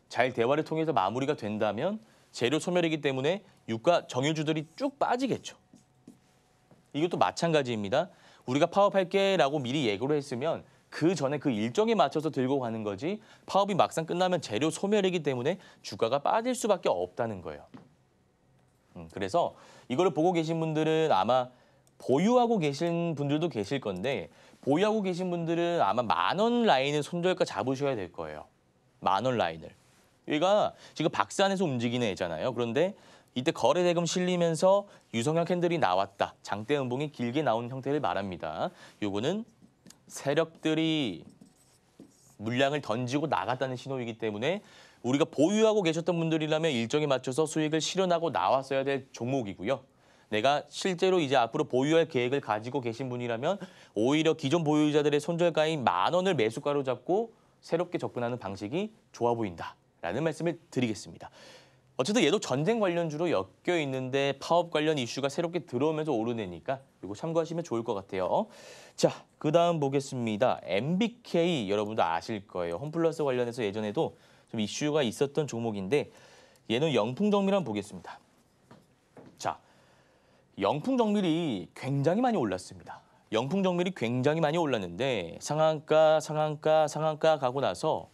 잘 대화를 통해서 마무리가 된다면 재료 소멸이기 때문에 유가 정유주들이 쭉 빠지겠죠. 이것도 마찬가지입니다. 우리가 파업할게라고 미리 예고를 했으면 그 전에 그 일정에 맞춰서 들고 가는 거지 파업이 막상 끝나면 재료 소멸이기 때문에 주가가 빠질 수밖에 없다는 거예요. 그래서 이거를 보고 계신 분들은 아마 보유하고 계신 분들도 계실 건데 보유하고 계신 분들은 아마 10,000원 라인을 손절가 잡으셔야 될 거예요. 10,000원 라인을. 여기가 지금 박스 안에서 움직이는 애잖아요. 그런데 이때 거래 대금 실리면서 유성형 캔들이 나왔다. 장대 음봉이 길게 나온 형태를 말합니다. 요거는 세력들이 물량을 던지고 나갔다는 신호이기 때문에 우리가 보유하고 계셨던 분들이라면 일정에 맞춰서 수익을 실현하고 나왔어야 될 종목이고요. 내가 실제로 이제 앞으로 보유할 계획을 가지고 계신 분이라면 오히려 기존 보유자들의 손절가인 10,000원을 매수가로 잡고 새롭게 접근하는 방식이 좋아 보인다라는 말씀을 드리겠습니다. 어쨌든 얘도 전쟁 관련주로 엮여 있는데 파업 관련 이슈가 새롭게 들어오면서 오르내니까 이거 참고하시면 좋을 것 같아요. 자, 그다음 보겠습니다. MBK 여러분도 아실 거예요. 홈플러스 관련해서 예전에도 좀 이슈가 있었던 종목인데 얘는 영풍정밀 한번 보겠습니다. 자, 영풍정밀이 굉장히 많이 올랐습니다. 영풍정밀이 굉장히 많이 올랐는데 상한가 가고 나서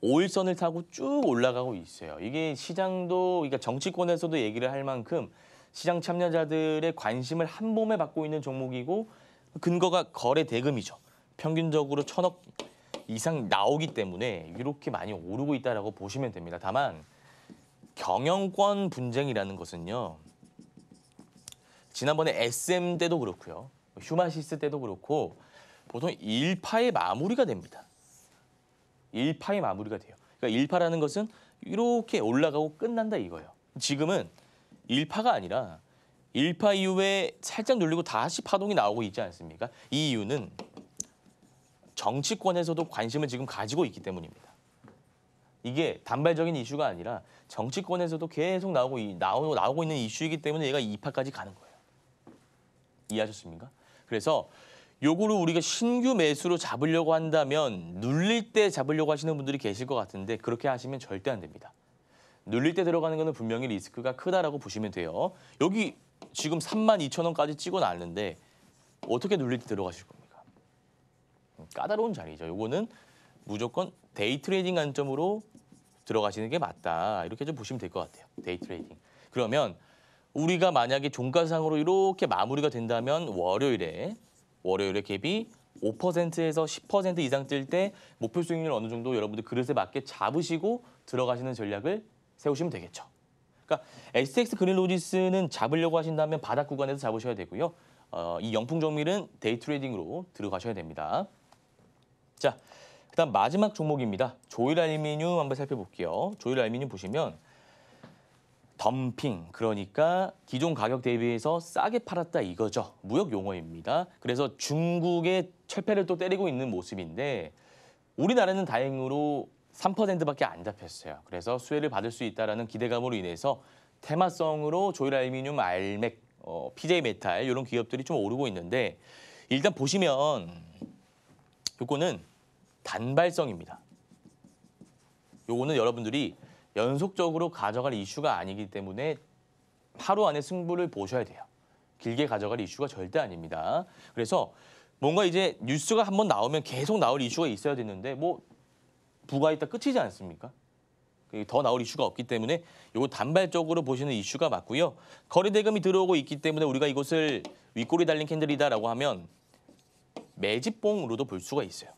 5일선을 타고 쭉 올라가고 있어요. 이게 시장도, 그러니까 정치권에서도 얘기를 할 만큼 시장 참여자들의 관심을 한 몸에 받고 있는 종목이고 근거가 거래 대금이죠. 평균적으로 1,000억 이상 나오기 때문에 이렇게 많이 오르고 있다라고 보시면 됩니다. 다만 경영권 분쟁이라는 것은요. 지난번에 SM 때도 그렇고요. 휴마시스 때도 그렇고 보통 1파에 마무리가 됩니다. 1파에 마무리가 돼요. 그러니까 1파라는 것은 이렇게 올라가고 끝난다 이거예요. 지금은 1파가 아니라 1파 이후에 살짝 눌리고 다시 파동이 나오고 있지 않습니까? 이 이유는 정치권에서도 관심을 지금 가지고 있기 때문입니다. 이게 단발적인 이슈가 아니라 정치권에서도 계속 나오고 있는 이슈이기 때문에 얘가 2파까지 가는 거예요. 이해하셨습니까? 그래서 요거를 우리가 신규 매수로 잡으려고 한다면 눌릴 때 잡으려고 하시는 분들이 계실 것 같은데 그렇게 하시면 절대 안 됩니다. 눌릴 때 들어가는 거는 분명히 리스크가 크다라고 보시면 돼요. 여기 지금 32,000원까지 찍어놨는데 어떻게 눌릴 때 들어가실 겁니까? 까다로운 자리죠. 요거는 무조건 데이 트레이딩 관점으로 들어가시는 게 맞다. 이렇게 좀 보시면 될 것 같아요. 데이 트레이딩. 그러면 우리가 만약에 종가상으로 이렇게 마무리가 된다면 월요일에 갭이 5%에서 10% 이상 뜰 때 목표 수익률 어느 정도 여러분들 그릇에 맞게 잡으시고 들어가시는 전략을 세우시면 되겠죠. 그러니까 STX 그린로지스는 잡으려고 하신다면 바닥 구간에서 잡으셔야 되고요. 이 영풍정밀은 데이 트레이딩으로 들어가셔야 됩니다. 자, 그다음 마지막 종목입니다. 조일알루미늄 한번 살펴볼게요. 조일알루미늄 보시면 덤핑, 그러니까 기존 가격 대비해서 싸게 팔았다 이거죠. 무역 용어입니다. 그래서 중국의 철폐를 또 때리고 있는 모습인데 우리나라는 다행으로 3%밖에 안 잡혔어요. 그래서 수혜를 받을 수 있다는 기대감으로 인해서 테마성으로 조일알루미늄, 알맥, PJ메탈 이런 기업들이 좀 오르고 있는데 일단 보시면 요거는 단발성입니다. 요거는 여러분들이 연속적으로 가져갈 이슈가 아니기 때문에 하루 안에 승부를 보셔야 돼요. 길게 가져갈 이슈가 절대 아닙니다. 그래서 뭔가 이제 뉴스가 한번 나오면 계속 나올 이슈가 있어야 되는데 뭐 부가 있다 끝이지 않습니까? 더 나올 이슈가 없기 때문에 이거 단발적으로 보시는 이슈가 맞고요. 거래 대금이 들어오고 있기 때문에 우리가 이것을 윗골이 달린 캔들이다라고 하면 매집봉으로도 볼 수가 있어요.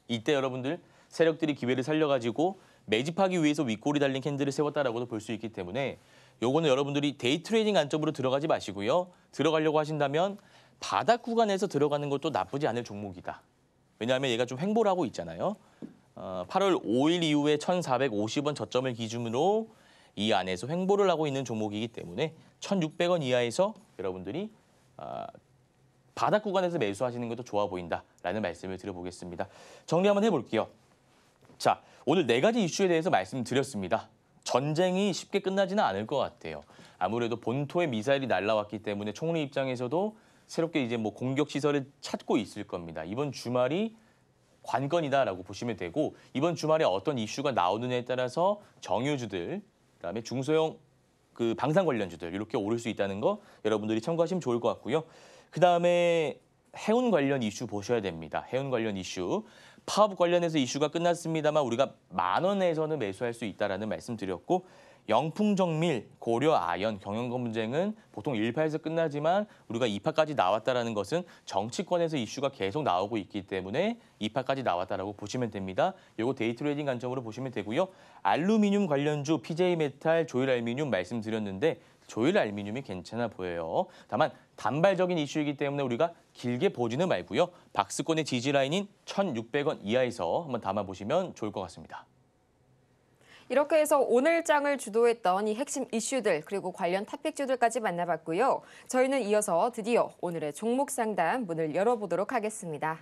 이때 여러분들 세력들이 기회를 살려가지고 매집하기 위해서 윗골이 달린 캔들을 세웠다라고도 볼 수 있기 때문에 요거는 여러분들이 데이 트레이딩 관점으로 들어가지 마시고요. 들어가려고 하신다면 바닥 구간에서 들어가는 것도 나쁘지 않을 종목이다. 왜냐하면 얘가 좀 횡보를 하고 있잖아요. 8월 5일 이후에 1,450원 저점을 기준으로 이 안에서 횡보를 하고 있는 종목이기 때문에 1,600원 이하에서 여러분들이 바닥 구간에서 매수하시는 것도 좋아 보인다라는 말씀을 드려보겠습니다. 정리 한번 해볼게요. 자, 오늘 4가지 이슈에 대해서 말씀드렸습니다. 전쟁이 쉽게 끝나지는 않을 것 같아요. 아무래도 본토에 미사일이 날라왔기 때문에 총리 입장에서도 새롭게 이제 뭐 공격 시설을 찾고 있을 겁니다. 이번 주말이 관건이다라고 보시면 되고 이번 주말에 어떤 이슈가 나오느냐에 따라서 정유주들, 그다음에 중소형 그 방산 관련주들 이렇게 오를 수 있다는 거 여러분들이 참고하시면 좋을 것 같고요. 그다음에 해운 관련 이슈 보셔야 됩니다. 해운 관련 이슈. 파업 관련해서 이슈가 끝났습니다만 우리가 10,000원에서는 매수할 수 있다라는 말씀드렸고 영풍정밀, 고려, 아연, 경영권 분쟁은 보통 1파에서 끝나지만 우리가 2파까지 나왔다라는 것은 정치권에서 이슈가 계속 나오고 있기 때문에 2파까지 나왔다라고 보시면 됩니다. 이거 데이 트레이딩 관점으로 보시면 되고요. 알루미늄 관련주 PJ메탈, 조일알미늄 말씀드렸는데 조일알미늄이 괜찮아 보여요. 다만 단발적인 이슈이기 때문에 우리가 길게 보지는 말고요. 박스권의 지지라인인 1,600원 이하에서 한번 담아보시면 좋을 것 같습니다. 이렇게 해서 오늘 장을 주도했던 이 핵심 이슈들 그리고 관련 탑픽주들까지 만나봤고요. 저희는 이어서 드디어 오늘의 종목 상담 문을 열어보도록 하겠습니다.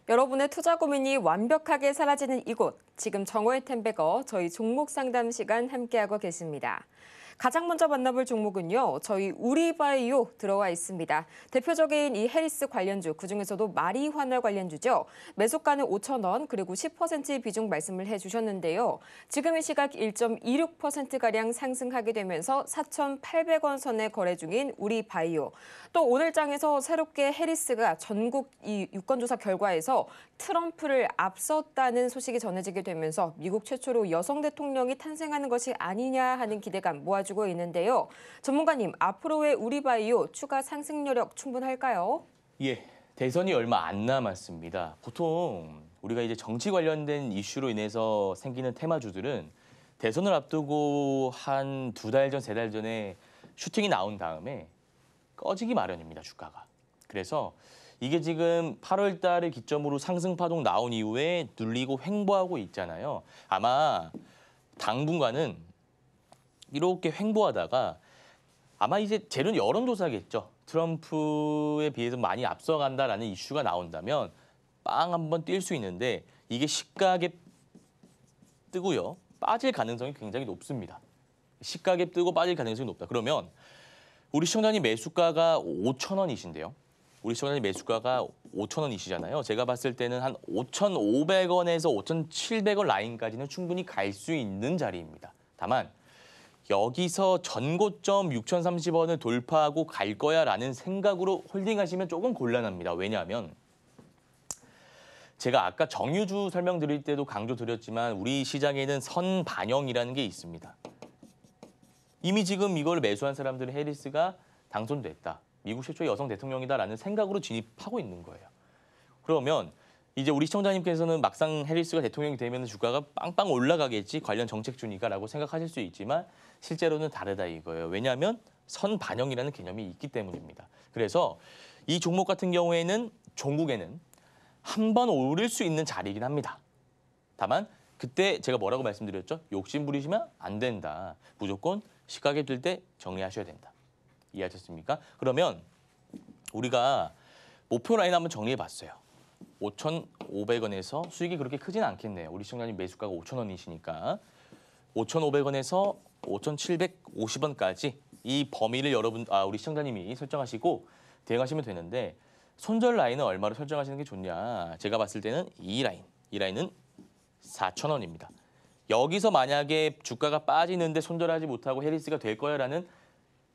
여러분의 투자 고민이 완벽하게 사라지는 이곳, 지금 정오의 템베거 저희 종목 상담 시간 함께하고 계십니다. 가장 먼저 만나볼 종목은요. 저희 우리바이오 들어와 있습니다. 대표적인 이 해리스 관련주, 그중에서도 마리화나 관련주죠. 매수가는 5,000원, 그리고 10% 비중 말씀을 해주셨는데요. 지금 이 시각 1.26%가량 상승하게 되면서 4,800원 선에 거래 중인 우리바이오. 또 오늘 장에서 새롭게 해리스가 전국 이 유권조사 결과에서 트럼프를 앞섰다는 소식이 전해지게 되면서 미국 최초로 여성 대통령이 탄생하는 것이 아니냐 하는 기대감 모아주고 있는데요. 전문가님, 앞으로의 우리바이오 추가 상승 여력 충분할까요? 예, 대선이 얼마 안 남았습니다. 보통 우리가 이제 정치 관련된 이슈로 인해서 생기는 테마주들은 대선을 앞두고 한 2달 전, 3달 전에 슈팅이 나온 다음에 꺼지기 마련입니다, 주가가. 그래서 이게 지금 8월 달을 기점으로 상승 파동 나온 이후에 눌리고 횡보하고 있잖아요. 아마 당분간은 이렇게 횡보하다가 아마 이제 재료는 여론조사겠죠. 트럼프에 비해서 많이 앞서간다라는 이슈가 나온다면 빵 한번 뛸 수 있는데 이게 시가게 뜨고요. 빠질 가능성이 굉장히 높습니다. 시가게 뜨고 빠질 가능성이 높다. 그러면 우리 시청자님 매수가가 5,000원이신데요. 우리 시청자님 매수가가 5,000원이시잖아요. 제가 봤을 때는 한 5,500원에서 5,700원 라인까지는 충분히 갈 수 있는 자리입니다. 다만 여기서 전고점 6,030원을 돌파하고 갈 거야라는 생각으로 홀딩하시면 조금 곤란합니다. 왜냐하면 제가 아까 정유주 설명드릴 때도 강조드렸지만 우리 시장에는 선반영이라는 게 있습니다. 이미 지금 이걸 매수한 사람들은 해리스가 당선됐다. 미국 최초의 여성 대통령이다라는 생각으로 진입하고 있는 거예요. 그러면 이제 우리 시청자님께서는 막상 해리스가 대통령이 되면 주가가 빵빵 올라가겠지 관련 정책주니까라고 생각하실 수 있지만 실제로는 다르다 이거예요. 왜냐하면 선반영이라는 개념이 있기 때문입니다. 그래서 이 종목 같은 경우에는 종국에는 한 번 오를 수 있는 자리이긴 합니다. 다만 그때 제가 뭐라고 말씀드렸죠? 욕심 부리시면 안 된다. 무조건 시가게 될 때 정리하셔야 된다. 이해하셨습니까? 그러면 우리가 목표 라인 한번 정리해 봤어요. 5,500원에서 수익이 그렇게 크진 않겠네요. 우리 시청자님 매수가가 5,000원이시니까 5,500원에서 5,750원까지 이 범위를 우리 시청자님이 설정하시고 대응하시면 되는데 손절 라인은 얼마로 설정하시는 게 좋냐? 제가 봤을 때는 이 라인은 4,000원입니다. 여기서 만약에 주가가 빠지는데 손절하지 못하고 해리스가 될 거야라는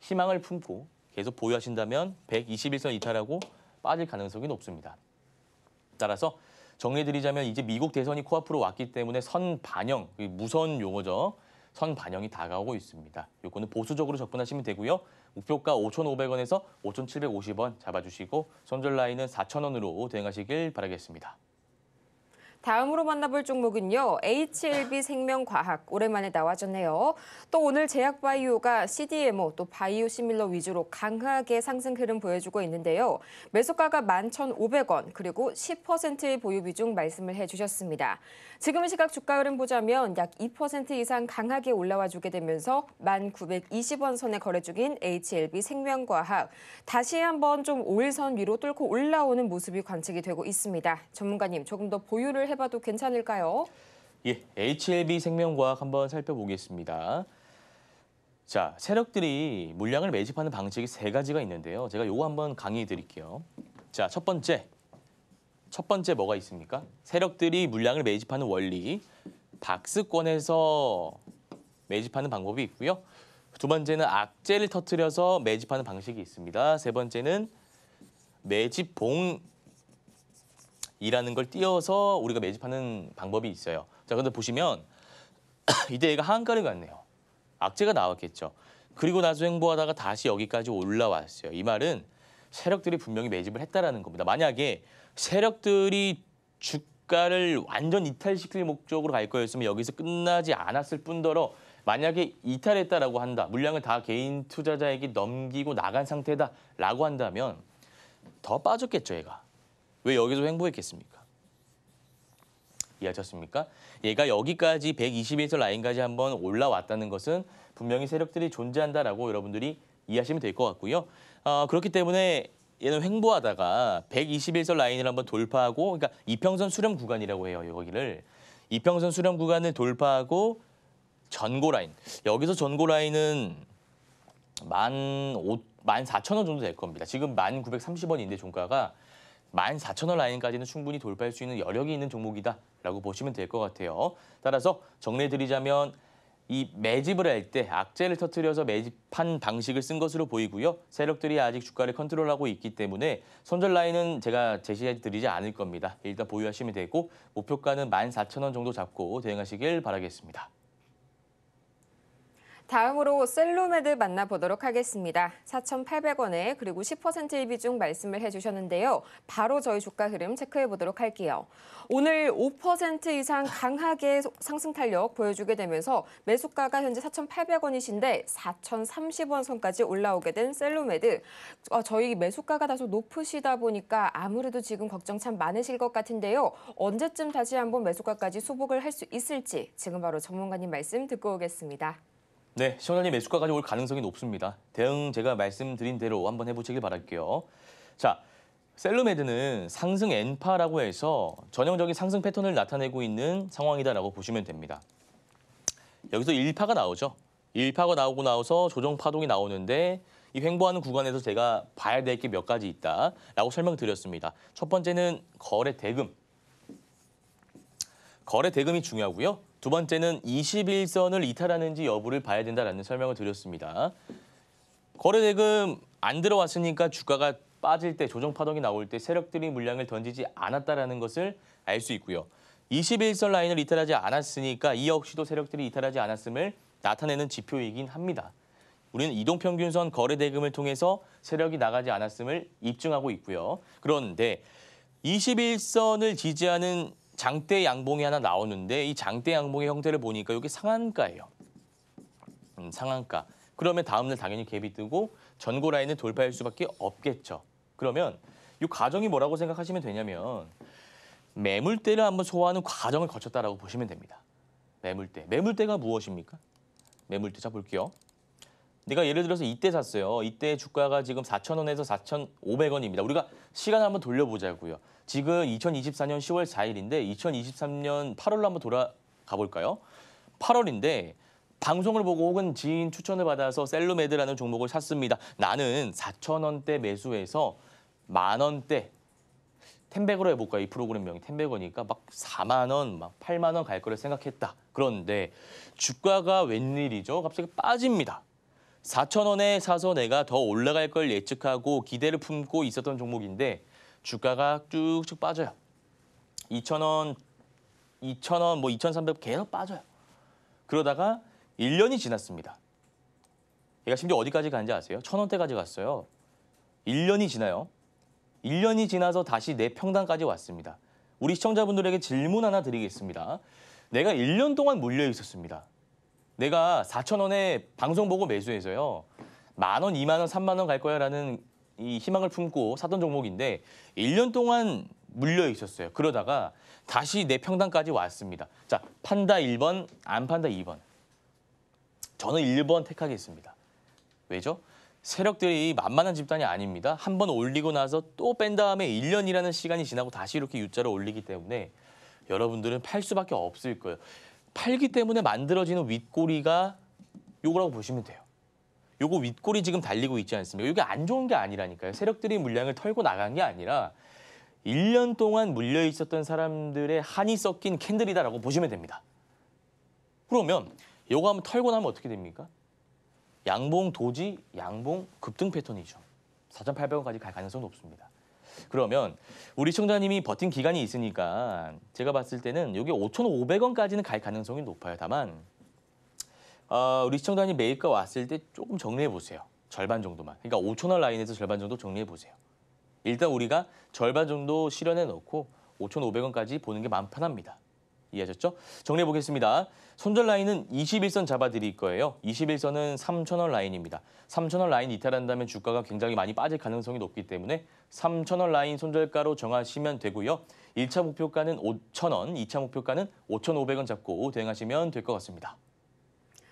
희망을 품고 계속 보유하신다면 121선 이탈하고 빠질 가능성이 높습니다. 따라서 정리해드리자면 이제 미국 대선이 코앞으로 왔기 때문에 선 반영, 무선 용어죠. 선 반영이 다가오고 있습니다. 요거는 보수적으로 접근하시면 되고요. 목표가 5,500원에서 5,750원 잡아주시고 손절 라인은 4,000원으로 대응하시길 바라겠습니다. 다음으로 만나볼 종목은요. HLB 생명과학 오랜만에 나와줬네요. 또 오늘 제약바이오가 CDMO 또 바이오 시밀러 위주로 강하게 상승 흐름 보여주고 있는데요. 매수가가 11,500원 그리고 10%의 보유 비중 말씀을 해주셨습니다. 지금 시각 주가 흐름 보자면 약 2% 이상 강하게 올라와 주게 되면서 1,920원 선에 거래 중인 HLB 생명과학 다시 한번 좀 5일선 위로 뚫고 올라오는 모습이 관측이 되고 있습니다. 전문가님 조금 더 보유를 해봐도 괜찮을까요? 예, HLB 생명과학 한번 살펴보겠습니다. 자, 세력들이 물량을 매집하는 방식이 세 가지가 있는데요. 제가 요거 한번 강의해 드릴게요. 자, 첫 번째 뭐가 있습니까? 세력들이 물량을 매집하는 원리, 박스권에서 매집하는 방법이 있고요. 두 번째는 악재를 터뜨려서 매집하는 방식이 있습니다. 세 번째는 매집봉 이라는 걸 띄어서 우리가 매집하는 방법이 있어요. 자, 근데 보시면 이때 얘가 하한가를 갔네요. 악재가 나왔겠죠. 그리고 나서 횡보하다가 다시 여기까지 올라왔어요. 이 말은 세력들이 분명히 매집을 했다라는 겁니다. 만약에 세력들이 주가를 완전 이탈시킬 목적으로 갈 거였으면 여기서 끝나지 않았을 뿐더러 만약에 이탈했다라고 한다. 물량을 다 개인 투자자에게 넘기고 나간 상태다라고 한다면 더 빠졌겠죠, 얘가. 왜 여기서 횡보했겠습니까? 이해하셨습니까? 얘가 여기까지 121선 라인까지 한번 올라왔다는 것은 분명히 세력들이 존재한다라고 여러분들이 이해하시면 될 것 같고요. 그렇기 때문에 얘는 횡보하다가 121선 라인을 한번 돌파하고, 그러니까 이평선 수렴 구간이라고 해요. 여기를 이평선 수렴 구간을 돌파하고 전고 라인. 여기서 전고 라인은 14,000원 정도 될 겁니다. 지금 1,930원인데 종가가 14,000원 라인까지는 충분히 돌파할 수 있는 여력이 있는 종목이다라고 보시면 될 것 같아요. 따라서 정리해드리자면 이 매집을 할 때 악재를 터뜨려서 매집한 방식을 쓴 것으로 보이고요. 세력들이 아직 주가를 컨트롤하고 있기 때문에 손절 라인은 제가 제시해드리지 않을 겁니다. 일단 보유하시면 되고 목표가는 14,000원 정도 잡고 대응하시길 바라겠습니다. 다음으로 셀로메드 만나보도록 하겠습니다. 4,800원에 그리고 10%의 비중 말씀을 해주셨는데요. 바로 저희 주가 흐름 체크해보도록 할게요. 오늘 5% 이상 강하게 상승 탄력 보여주게 되면서 매수가가 현재 4,800원이신데 4,030원 선까지 올라오게 된 셀로메드. 저희 매수가가 다소 높으시다 보니까 아무래도 지금 걱정 참 많으실 것 같은데요. 언제쯤 다시 한번 매수가까지 수복을 할 수 있을지 지금 바로 전문가님 말씀 듣고 오겠습니다. 네, 시청자님 매수가까지 올 가능성이 높습니다. 대응 제가 말씀드린 대로 한번 해보시길 바랄게요. 자, 셀로메드는 상승 N파라고 해서 전형적인 상승 패턴을 나타내고 있는 상황이다라고 보시면 됩니다. 여기서 1파가 나오죠. 1파가 나오고 나서 조정 파동이 나오는데 이 횡보하는 구간에서 제가 봐야 될 게 몇 가지 있다라고 설명드렸습니다. 첫 번째는 거래 대금. 거래 대금이 중요하고요. 두 번째는 21선을 이탈하는지 여부를 봐야 된다라는 설명을 드렸습니다. 거래 대금 안 들어왔으니까 주가가 빠질 때 조정 파동이 나올 때 세력들이 물량을 던지지 않았다라는 것을 알 수 있고요. 21선 라인을 이탈하지 않았으니까 이 역시도 세력들이 이탈하지 않았음을 나타내는 지표이긴 합니다. 우리는 이동평균선 거래 대금을 통해서 세력이 나가지 않았음을 입증하고 있고요. 그런데 21선을 지지하는 장대 양봉이 하나 나오는데 이 장대 양봉의 형태를 보니까 이게 상한가예요. 상한가. 그러면 다음날 당연히 갭이 뜨고 전고 라인을 돌파할 수밖에 없겠죠. 그러면 이 과정이 뭐라고 생각하시면 되냐면 매물대를 한번 소화하는 과정을 거쳤다라고 보시면 됩니다. 매물대. 매물대가 무엇입니까? 매물대 자 볼게요. 내가 예를 들어서 이때 샀어요. 이때 주가가 지금 4,000원에서 4,500원입니다. 우리가 시간을 한번 돌려보자고요. 지금 2024년 10월 4일인데 2023년 8월로 한번 돌아가 볼까요? 8월인데 방송을 보고 혹은 지인 추천을 받아서 셀로메드라는 종목을 샀습니다. 나는 4,000원대 매수해서 10,000원대 텐백으로 해볼까요? 이 프로그램명이 텐백이니까 막 4만 원, 막 8만 원 갈 거를 생각했다. 그런데 주가가 웬일이죠? 갑자기 빠집니다. 4,000원에 사서 내가 더 올라갈 걸 예측하고 기대를 품고 있었던 종목인데 주가가 쭉쭉 빠져요. 2,000원, 2,000원, 뭐 2,300 계속 빠져요. 그러다가 1년이 지났습니다. 얘가 심지어 어디까지 간지 아세요? 1,000원대까지 갔어요. 1년이 지나요. 1년이 지나서 다시 내 평단까지 왔습니다. 우리 시청자분들에게 질문 하나 드리겠습니다. 내가 1년 동안 물려 있었습니다. 내가 4,000원에 방송 보고 매수해서요. 10,000원, 20,000원, 30,000원 갈 거야 라는 이 희망을 품고 사던 종목인데 1년 동안 물려 있었어요. 그러다가 다시 내 평단까지 왔습니다. 자, 판다 1번, 안 판다 2번. 저는 1번 택하겠습니다. 왜죠? 세력들이 만만한 집단이 아닙니다. 한 번 올리고 나서 또 뺀 다음에 1년이라는 시간이 지나고 다시 이렇게 U자를 올리기 때문에 여러분들은 팔 수밖에 없을 거예요. 팔기 때문에 만들어지는 윗꼬리가 요거라고 보시면 돼요. 요거 윗꼬리 지금 달리고 있지 않습니까? 이게 안 좋은 게 아니라니까요. 세력들이 물량을 털고 나간 게 아니라 1년 동안 물려 있었던 사람들의 한이 섞인 캔들이다라고 보시면 됩니다. 그러면 요거 한번 털고 나면 어떻게 됩니까? 양봉 도지, 양봉 급등 패턴이죠. 4,800원까지 갈 가능성이 높습니다. 그러면 우리 시청자님이 버틴 기간이 있으니까 제가 봤을 때는 여기 5,500원까지는 갈 가능성이 높아요. 다만 우리 시청자님 매입가 왔을 때 조금 정리해 보세요. 절반 정도만. 그러니까 5,000원 라인에서 절반 정도 정리해 보세요. 일단 우리가 절반 정도 실현해 놓고 5,500원까지 보는 게 마음 편합니다. 이해하셨죠? 정리해 보겠습니다. 손절 라인은 21선 잡아드릴 거예요. 21선은 3,000원 라인입니다. 3,000원 라인 이탈한다면 주가가 굉장히 많이 빠질 가능성이 높기 때문에 3,000원 라인 손절가로 정하시면 되고요. 1차 목표가는 5,000원, 2차 목표가는 5,500원 잡고 대응하시면 될 것 같습니다.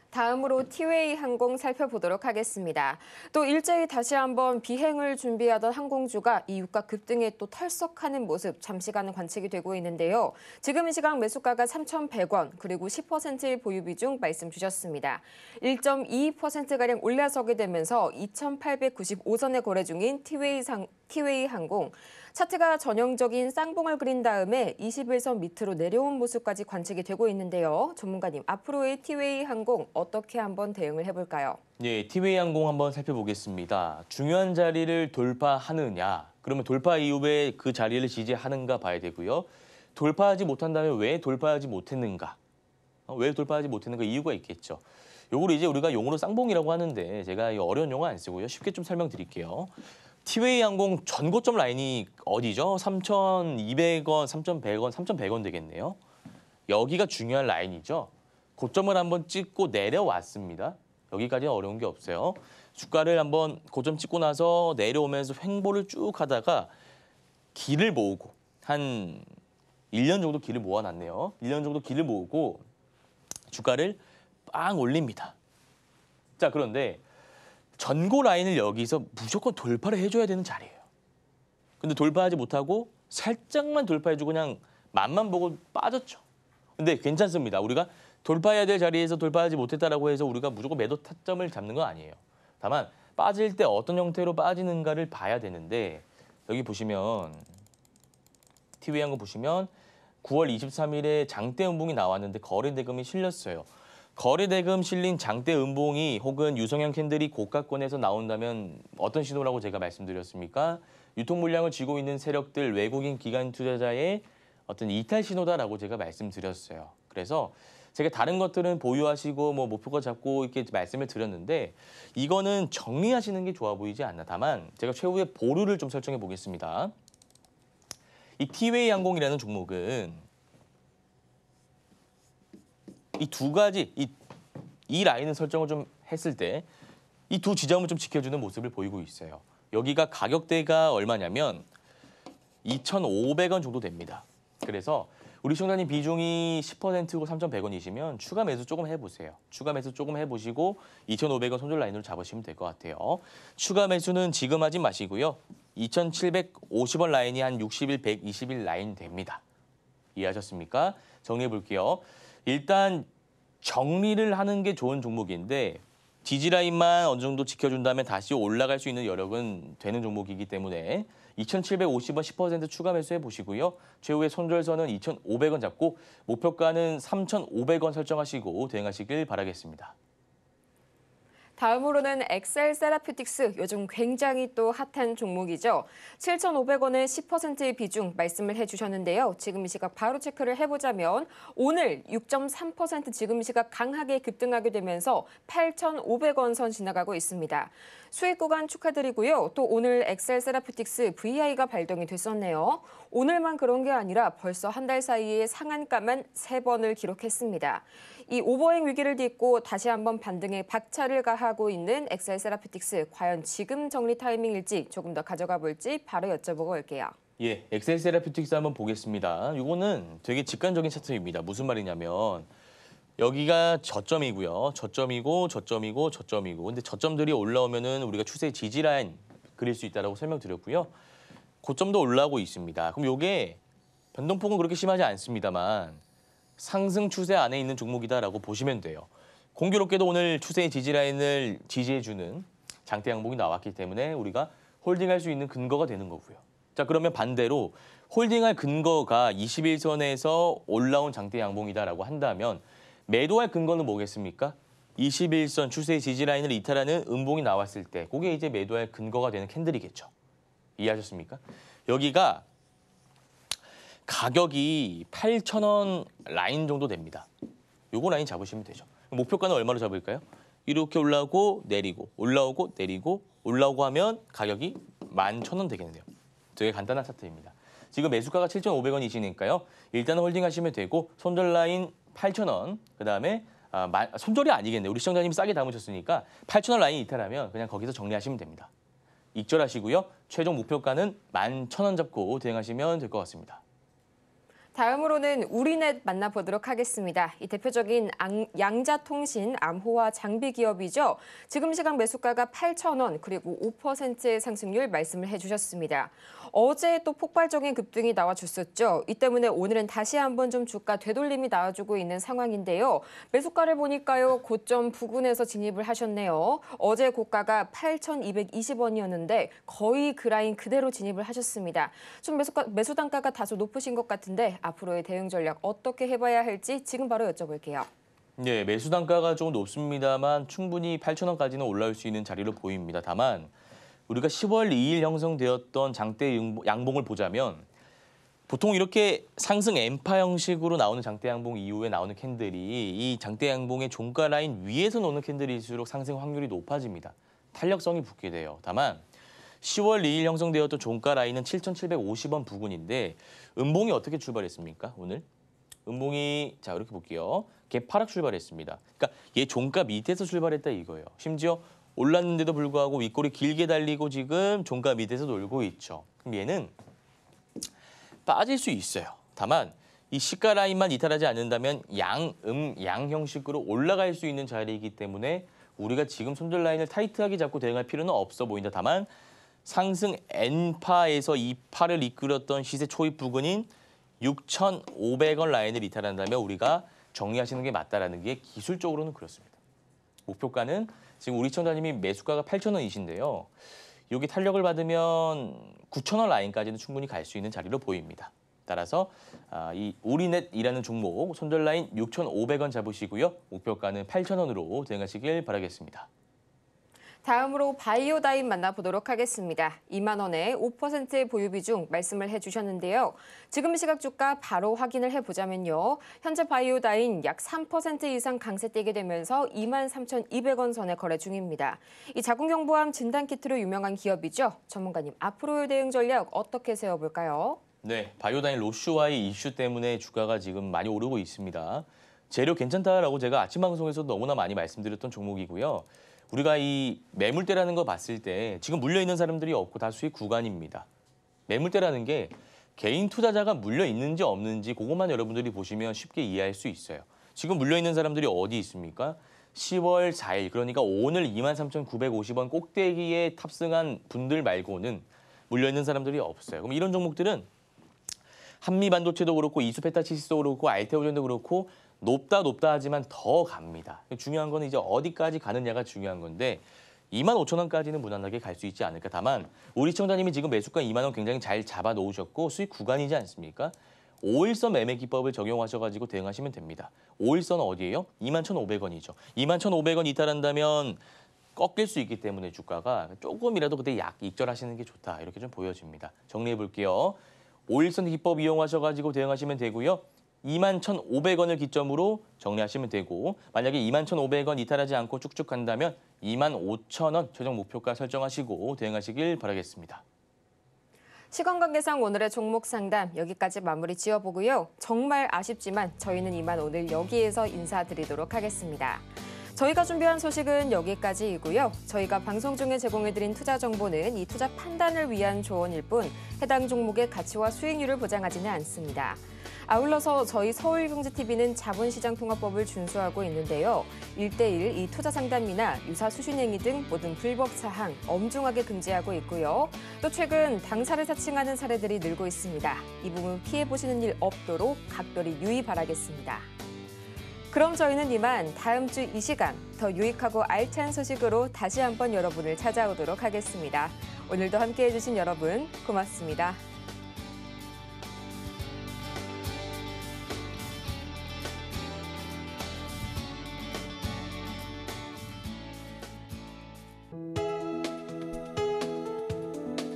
다음으로 티웨이 항공 살펴보도록 하겠습니다. 또 일제히 다시 한번 비행을 준비하던 항공주가 이 유가 급등에 또 털썩하는 모습 잠시간은 관측이 되고 있는데요. 지금 이 시각 매수가가 3,100원 그리고 10%의 보유 비중 말씀 주셨습니다. 1.22%가량 올라서게 되면서 2,895선에 거래 중인 티웨이 항공. 차트가 전형적인 쌍봉을 그린 다음에 21선 밑으로 내려온 모습까지 관측이 되고 있는데요. 전문가님, 앞으로의 티웨이 항공 어떻게 한번 대응을 해볼까요? 네, 티웨이 항공 한번 살펴보겠습니다. 중요한 자리를 돌파하느냐, 그러면 돌파 이후에 그 자리를 지지하는가 봐야 되고요. 돌파하지 못한다면 왜 돌파하지 못했는가? 왜 돌파하지 못했는가 이유가 있겠죠. 요걸 이제 우리가 용어로 쌍봉이라고 하는데 제가 이 어려운 용어 안 쓰고요. 쉽게 좀 설명드릴게요. 티웨이 항공 전고점 라인이 어디죠? 3,200원, 3,100원, 3,100원 되겠네요. 여기가 중요한 라인이죠. 고점을 한번 찍고 내려왔습니다. 여기까지는 어려운 게 없어요. 주가를 한번 고점 찍고 나서 내려오면서 횡보를 쭉 하다가 길을 모으고 한 1년 정도 길을 모아놨네요. 1년 정도 길을 모으고 주가를 빵 올립니다. 자, 그런데 전고 라인을 여기서 무조건 돌파를 해줘야 되는 자리예요. 근데 돌파하지 못하고 살짝만 돌파해주고 그냥 맛만 보고 빠졌죠. 근데 괜찮습니다. 우리가 돌파해야 될 자리에서 돌파하지 못했다라고 해서 우리가 무조건 매도 타점을 잡는 건 아니에요. 다만 빠질 때 어떤 형태로 빠지는가를 봐야 되는데 여기 보시면 티웨이 항공 보시면 9월 23일에 장대 음봉이 나왔는데 거래 대금이 실렸어요. 거래 대금 실린 장대 음봉이 혹은 유성형 캔들이 고가권에서 나온다면 어떤 신호라고 제가 말씀드렸습니까? 유통 물량을 쥐고 있는 세력들, 외국인 기관 투자자의 어떤 이탈 신호다라고 제가 말씀드렸어요. 그래서 제가 다른 것들은 보유하시고 뭐 목표가 잡고 이렇게 말씀을 드렸는데 이거는 정리하시는 게 좋아 보이지 않나. 다만 제가 최후의 보루를 좀 설정해 보겠습니다. 이 티웨이 항공이라는 종목은 이 두 가지, 이 라인을 설정을 좀 했을 때 이 두 지점을 좀 지켜주는 모습을 보이고 있어요. 여기가 가격대가 얼마냐면 2,500원 정도 됩니다. 그래서 우리 시청자님 비중이 10%고 3,100원이시면 추가 매수 조금 해보세요. 추가 매수 조금 해보시고 2,500원 손절 라인으로 잡으시면 될 것 같아요. 추가 매수는 지금 하지 마시고요. 2,750원 라인이 한 60일, 120일 라인 됩니다. 이해하셨습니까? 정리해 볼게요. 일단 정리를 하는 게 좋은 종목인데 지지라인만 어느 정도 지켜준다면 다시 올라갈 수 있는 여력은 되는 종목이기 때문에 2,750원 10% 추가 매수해 보시고요. 최후의 손절선은 2,500원 잡고 목표가는 3,500원 설정하시고 대응하시길 바라겠습니다. 다음으로는 엑셀 세라퓨틱스, 요즘 굉장히 또 핫한 종목이죠. 7,500원의 10%의 비중 말씀을 해주셨는데요. 지금 이 시각 바로 체크를 해보자면 오늘 6.3% 지금 이 시각 강하게 급등하게 되면서 8,500원 선 지나가고 있습니다. 수익 구간 축하드리고요. 또 오늘 엑셀 세라퓨틱스 VI가 발동이 됐었네요. 오늘만 그런 게 아니라 벌써 한 달 사이에 상한가만 3번을 기록했습니다. 이 오버행 위기를 딛고 다시 한번 반등에 박차를 가하고 있는 엑셀 세라퓨틱스, 과연 지금 정리 타이밍일지 조금 더 가져가 볼지 바로 여쭤보고 올게요. 예, 엑셀 세라퓨틱스 한번 보겠습니다. 이거는 되게 직관적인 차트입니다. 무슨 말이냐면 여기가 저점이고요. 저점이고. 근데 저점들이 올라오면은 우리가 추세 지지라인 그릴 수 있다라고 설명드렸고요. 고점도 올라오고 있습니다. 그럼 이게 변동폭은 그렇게 심하지 않습니다만 상승 추세 안에 있는 종목이다라고 보시면 돼요. 공교롭게도 오늘 추세의 지지라인을 지지해주는 장대 양봉이 나왔기 때문에 우리가 홀딩할 수 있는 근거가 되는 거고요. 자, 그러면 반대로 홀딩할 근거가 21선에서 올라온 장대 양봉이다라고 한다면 매도할 근거는 뭐겠습니까? 21선 추세의 지지라인을 이탈하는 음봉이 나왔을 때 그게 이제 매도할 근거가 되는 캔들이겠죠. 이해하셨습니까? 여기가 가격이 8,000원 라인 정도 됩니다. 요거 라인 잡으시면 되죠. 목표가는 얼마로 잡을까요? 이렇게 올라오고 내리고 올라오고 내리고 올라오고 하면 가격이 11,000원 되겠네요. 되게 간단한 차트입니다. 지금 매수가가 7,500원이시니까요. 일단은 홀딩하시면 되고 손절 라인 8,000원, 그다음에 손절이 아니겠네요. 우리 시청자님이 싸게 담으셨으니까 8,000원 라인 이탈하면 그냥 거기서 정리하시면 됩니다. 익절하시고요. 최종 목표가는 11,000원 잡고 대응하시면 될 것 같습니다. 다음으로는 우리넷 만나보도록 하겠습니다. 이 대표적인 양자통신 암호화 장비 기업이죠. 지금 시각 매수가가 8,000원 그리고 5%의 상승률 말씀을 해주셨습니다. 어제 또 폭발적인 급등이 나와줬었죠. 이 때문에 오늘은 다시 한번 좀 주가 되돌림이 나와주고 있는 상황인데요. 매수가를 보니까요. 고점 부근에서 진입을 하셨네요. 어제 고가가 8,220원이었는데 거의 그 라인 그대로 진입을 하셨습니다. 좀 매수 단가가 다소 높으신 것 같은데 앞으로의 대응 전략 어떻게 해봐야 할지 지금 바로 여쭤볼게요. 네, 매수 단가가 좀 높습니다만 충분히 8,000원까지는 올라올 수 있는 자리로 보입니다. 다만 우리가 10월 2일 형성되었던 장대 양봉을 보자면 보통 이렇게 상승 N파 형식으로 나오는 장대 양봉 이후에 나오는 캔들이 이 장대 양봉의 종가 라인 위에서 노는 캔들일수록 상승 확률이 높아집니다. 탄력성이 붙게 돼요. 다만 10월 2일 형성되었던 종가 라인은 7,750원 부근인데 음봉이 어떻게 출발했습니까? 오늘? 음봉이 자 이렇게 볼게요. 개파락 출발했습니다. 그러니까 얘 종가 밑에서 출발했다 이거예요. 심지어 올랐는데도 불구하고 윗골이 길게 달리고 지금 종가 밑에서 놀고 있죠. 그럼 얘는 빠질 수 있어요. 다만 이 시가 라인만 이탈하지 않는다면 양 형식으로 올라갈 수 있는 자리이기 때문에 우리가 지금 손절 라인을 타이트하게 잡고 대응할 필요는 없어 보인다. 다만 상승 N파에서 이 파를 이끌었던 시세 초입 부근인 6,500원 라인을 이탈한다면 우리가 정리하시는 게 맞다라는 게 기술적으로는 그렇습니다. 목표가는 지금 우리 시청자님이 매수가가 8,000원이신데요. 여기 탄력을 받으면 9,000원 라인까지는 충분히 갈 수 있는 자리로 보입니다. 따라서 이 우리넷이라는 종목 손절 라인 6,500원 잡으시고요. 목표가는 8,000원으로 대응하시길 바라겠습니다. 다음으로 바이오다인 만나보도록 하겠습니다. 2만 원에 5%의 보유 비중 말씀을 해주셨는데요. 지금 시각 주가 바로 확인을 해보자면요. 현재 바이오다인 약 3% 이상 강세 떼게 되면서 23,200원 선에 거래 중입니다. 이 자궁경부암 진단키트로 유명한 기업이죠. 전문가님, 앞으로의 대응 전략 어떻게 세워볼까요? 네, 바이오다인 로슈와의 이슈 때문에 주가가 지금 많이 오르고 있습니다. 재료 괜찮다라고 제가 아침 방송에서 너무나 많이 말씀드렸던 종목이고요. 우리가 이 매물대라는 거 봤을 때 지금 물려있는 사람들이 없고 다 수익 구간입니다. 매물대라는 게 개인 투자자가 물려있는지 없는지 그것만 여러분들이 보시면 쉽게 이해할 수 있어요. 지금 물려있는 사람들이 어디 있습니까? 10월 4일, 그러니까 오늘 23,950원 꼭대기에 탑승한 분들 말고는 물려있는 사람들이 없어요. 그럼 이런 종목들은 한미반도체도 그렇고 이수페타치스도 그렇고 알테오젠도 그렇고 높다 하지만 더 갑니다. 중요한 건 이제 어디까지 가느냐가 중요한 건데 25,000원까지는 무난하게 갈 수 있지 않을까. 다만 우리 시청자님이 지금 매수가 2만 원 굉장히 잘 잡아 놓으셨고 수익 구간이지 않습니까? 5일선 매매 기법을 적용하셔가지고 대응하시면 됩니다. 5일선은 어디예요? 21,500원이죠. 21,500원 이탈한다면 꺾일 수 있기 때문에 주가가 조금이라도 그때 익절하시는 게 좋다. 이렇게 좀 보여집니다. 정리해 볼게요. 5일선 기법 이용하셔가지고 대응하시면 되고요. 21,500원을 기점으로 정리하시면 되고 만약에 21,500원 이탈하지 않고 쭉쭉 간다면 25,000원 최종 목표가 설정하시고 대응하시길 바라겠습니다. 시간 관계상 오늘의 종목 상담 여기까지 마무리 지어보고요. 정말 아쉽지만 저희는 이만 오늘 여기에서 인사드리도록 하겠습니다. 저희가 준비한 소식은 여기까지이고요. 저희가 방송 중에 제공해드린 투자 정보는 이 투자 판단을 위한 조언일 뿐 해당 종목의 가치와 수익률을 보장하지는 않습니다. 아울러서 저희 서울경제TV는 자본시장통화법을 준수하고 있는데요. 1:1 이 투자 상담이나 유사 수신행위 등 모든 불법 사항 엄중하게 금지하고 있고요. 또 최근 당사를 사칭하는 사례들이 늘고 있습니다. 이 부분 피해보시는 일 없도록 각별히 유의 바라겠습니다. 그럼 저희는 이만 다음 주 이 시간 더 유익하고 알찬 소식으로 다시 한번 여러분을 찾아오도록 하겠습니다. 오늘도 함께해 주신 여러분 고맙습니다.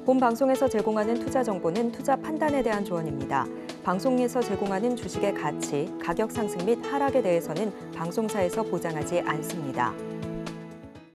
본 방송에서 제공하는 투자 정보는 투자 판단에 대한 조언입니다. 방송에서 제공하는 주식의 가치, 가격 상승 및 하락에 대해서는 방송사에서 보장하지 않습니다.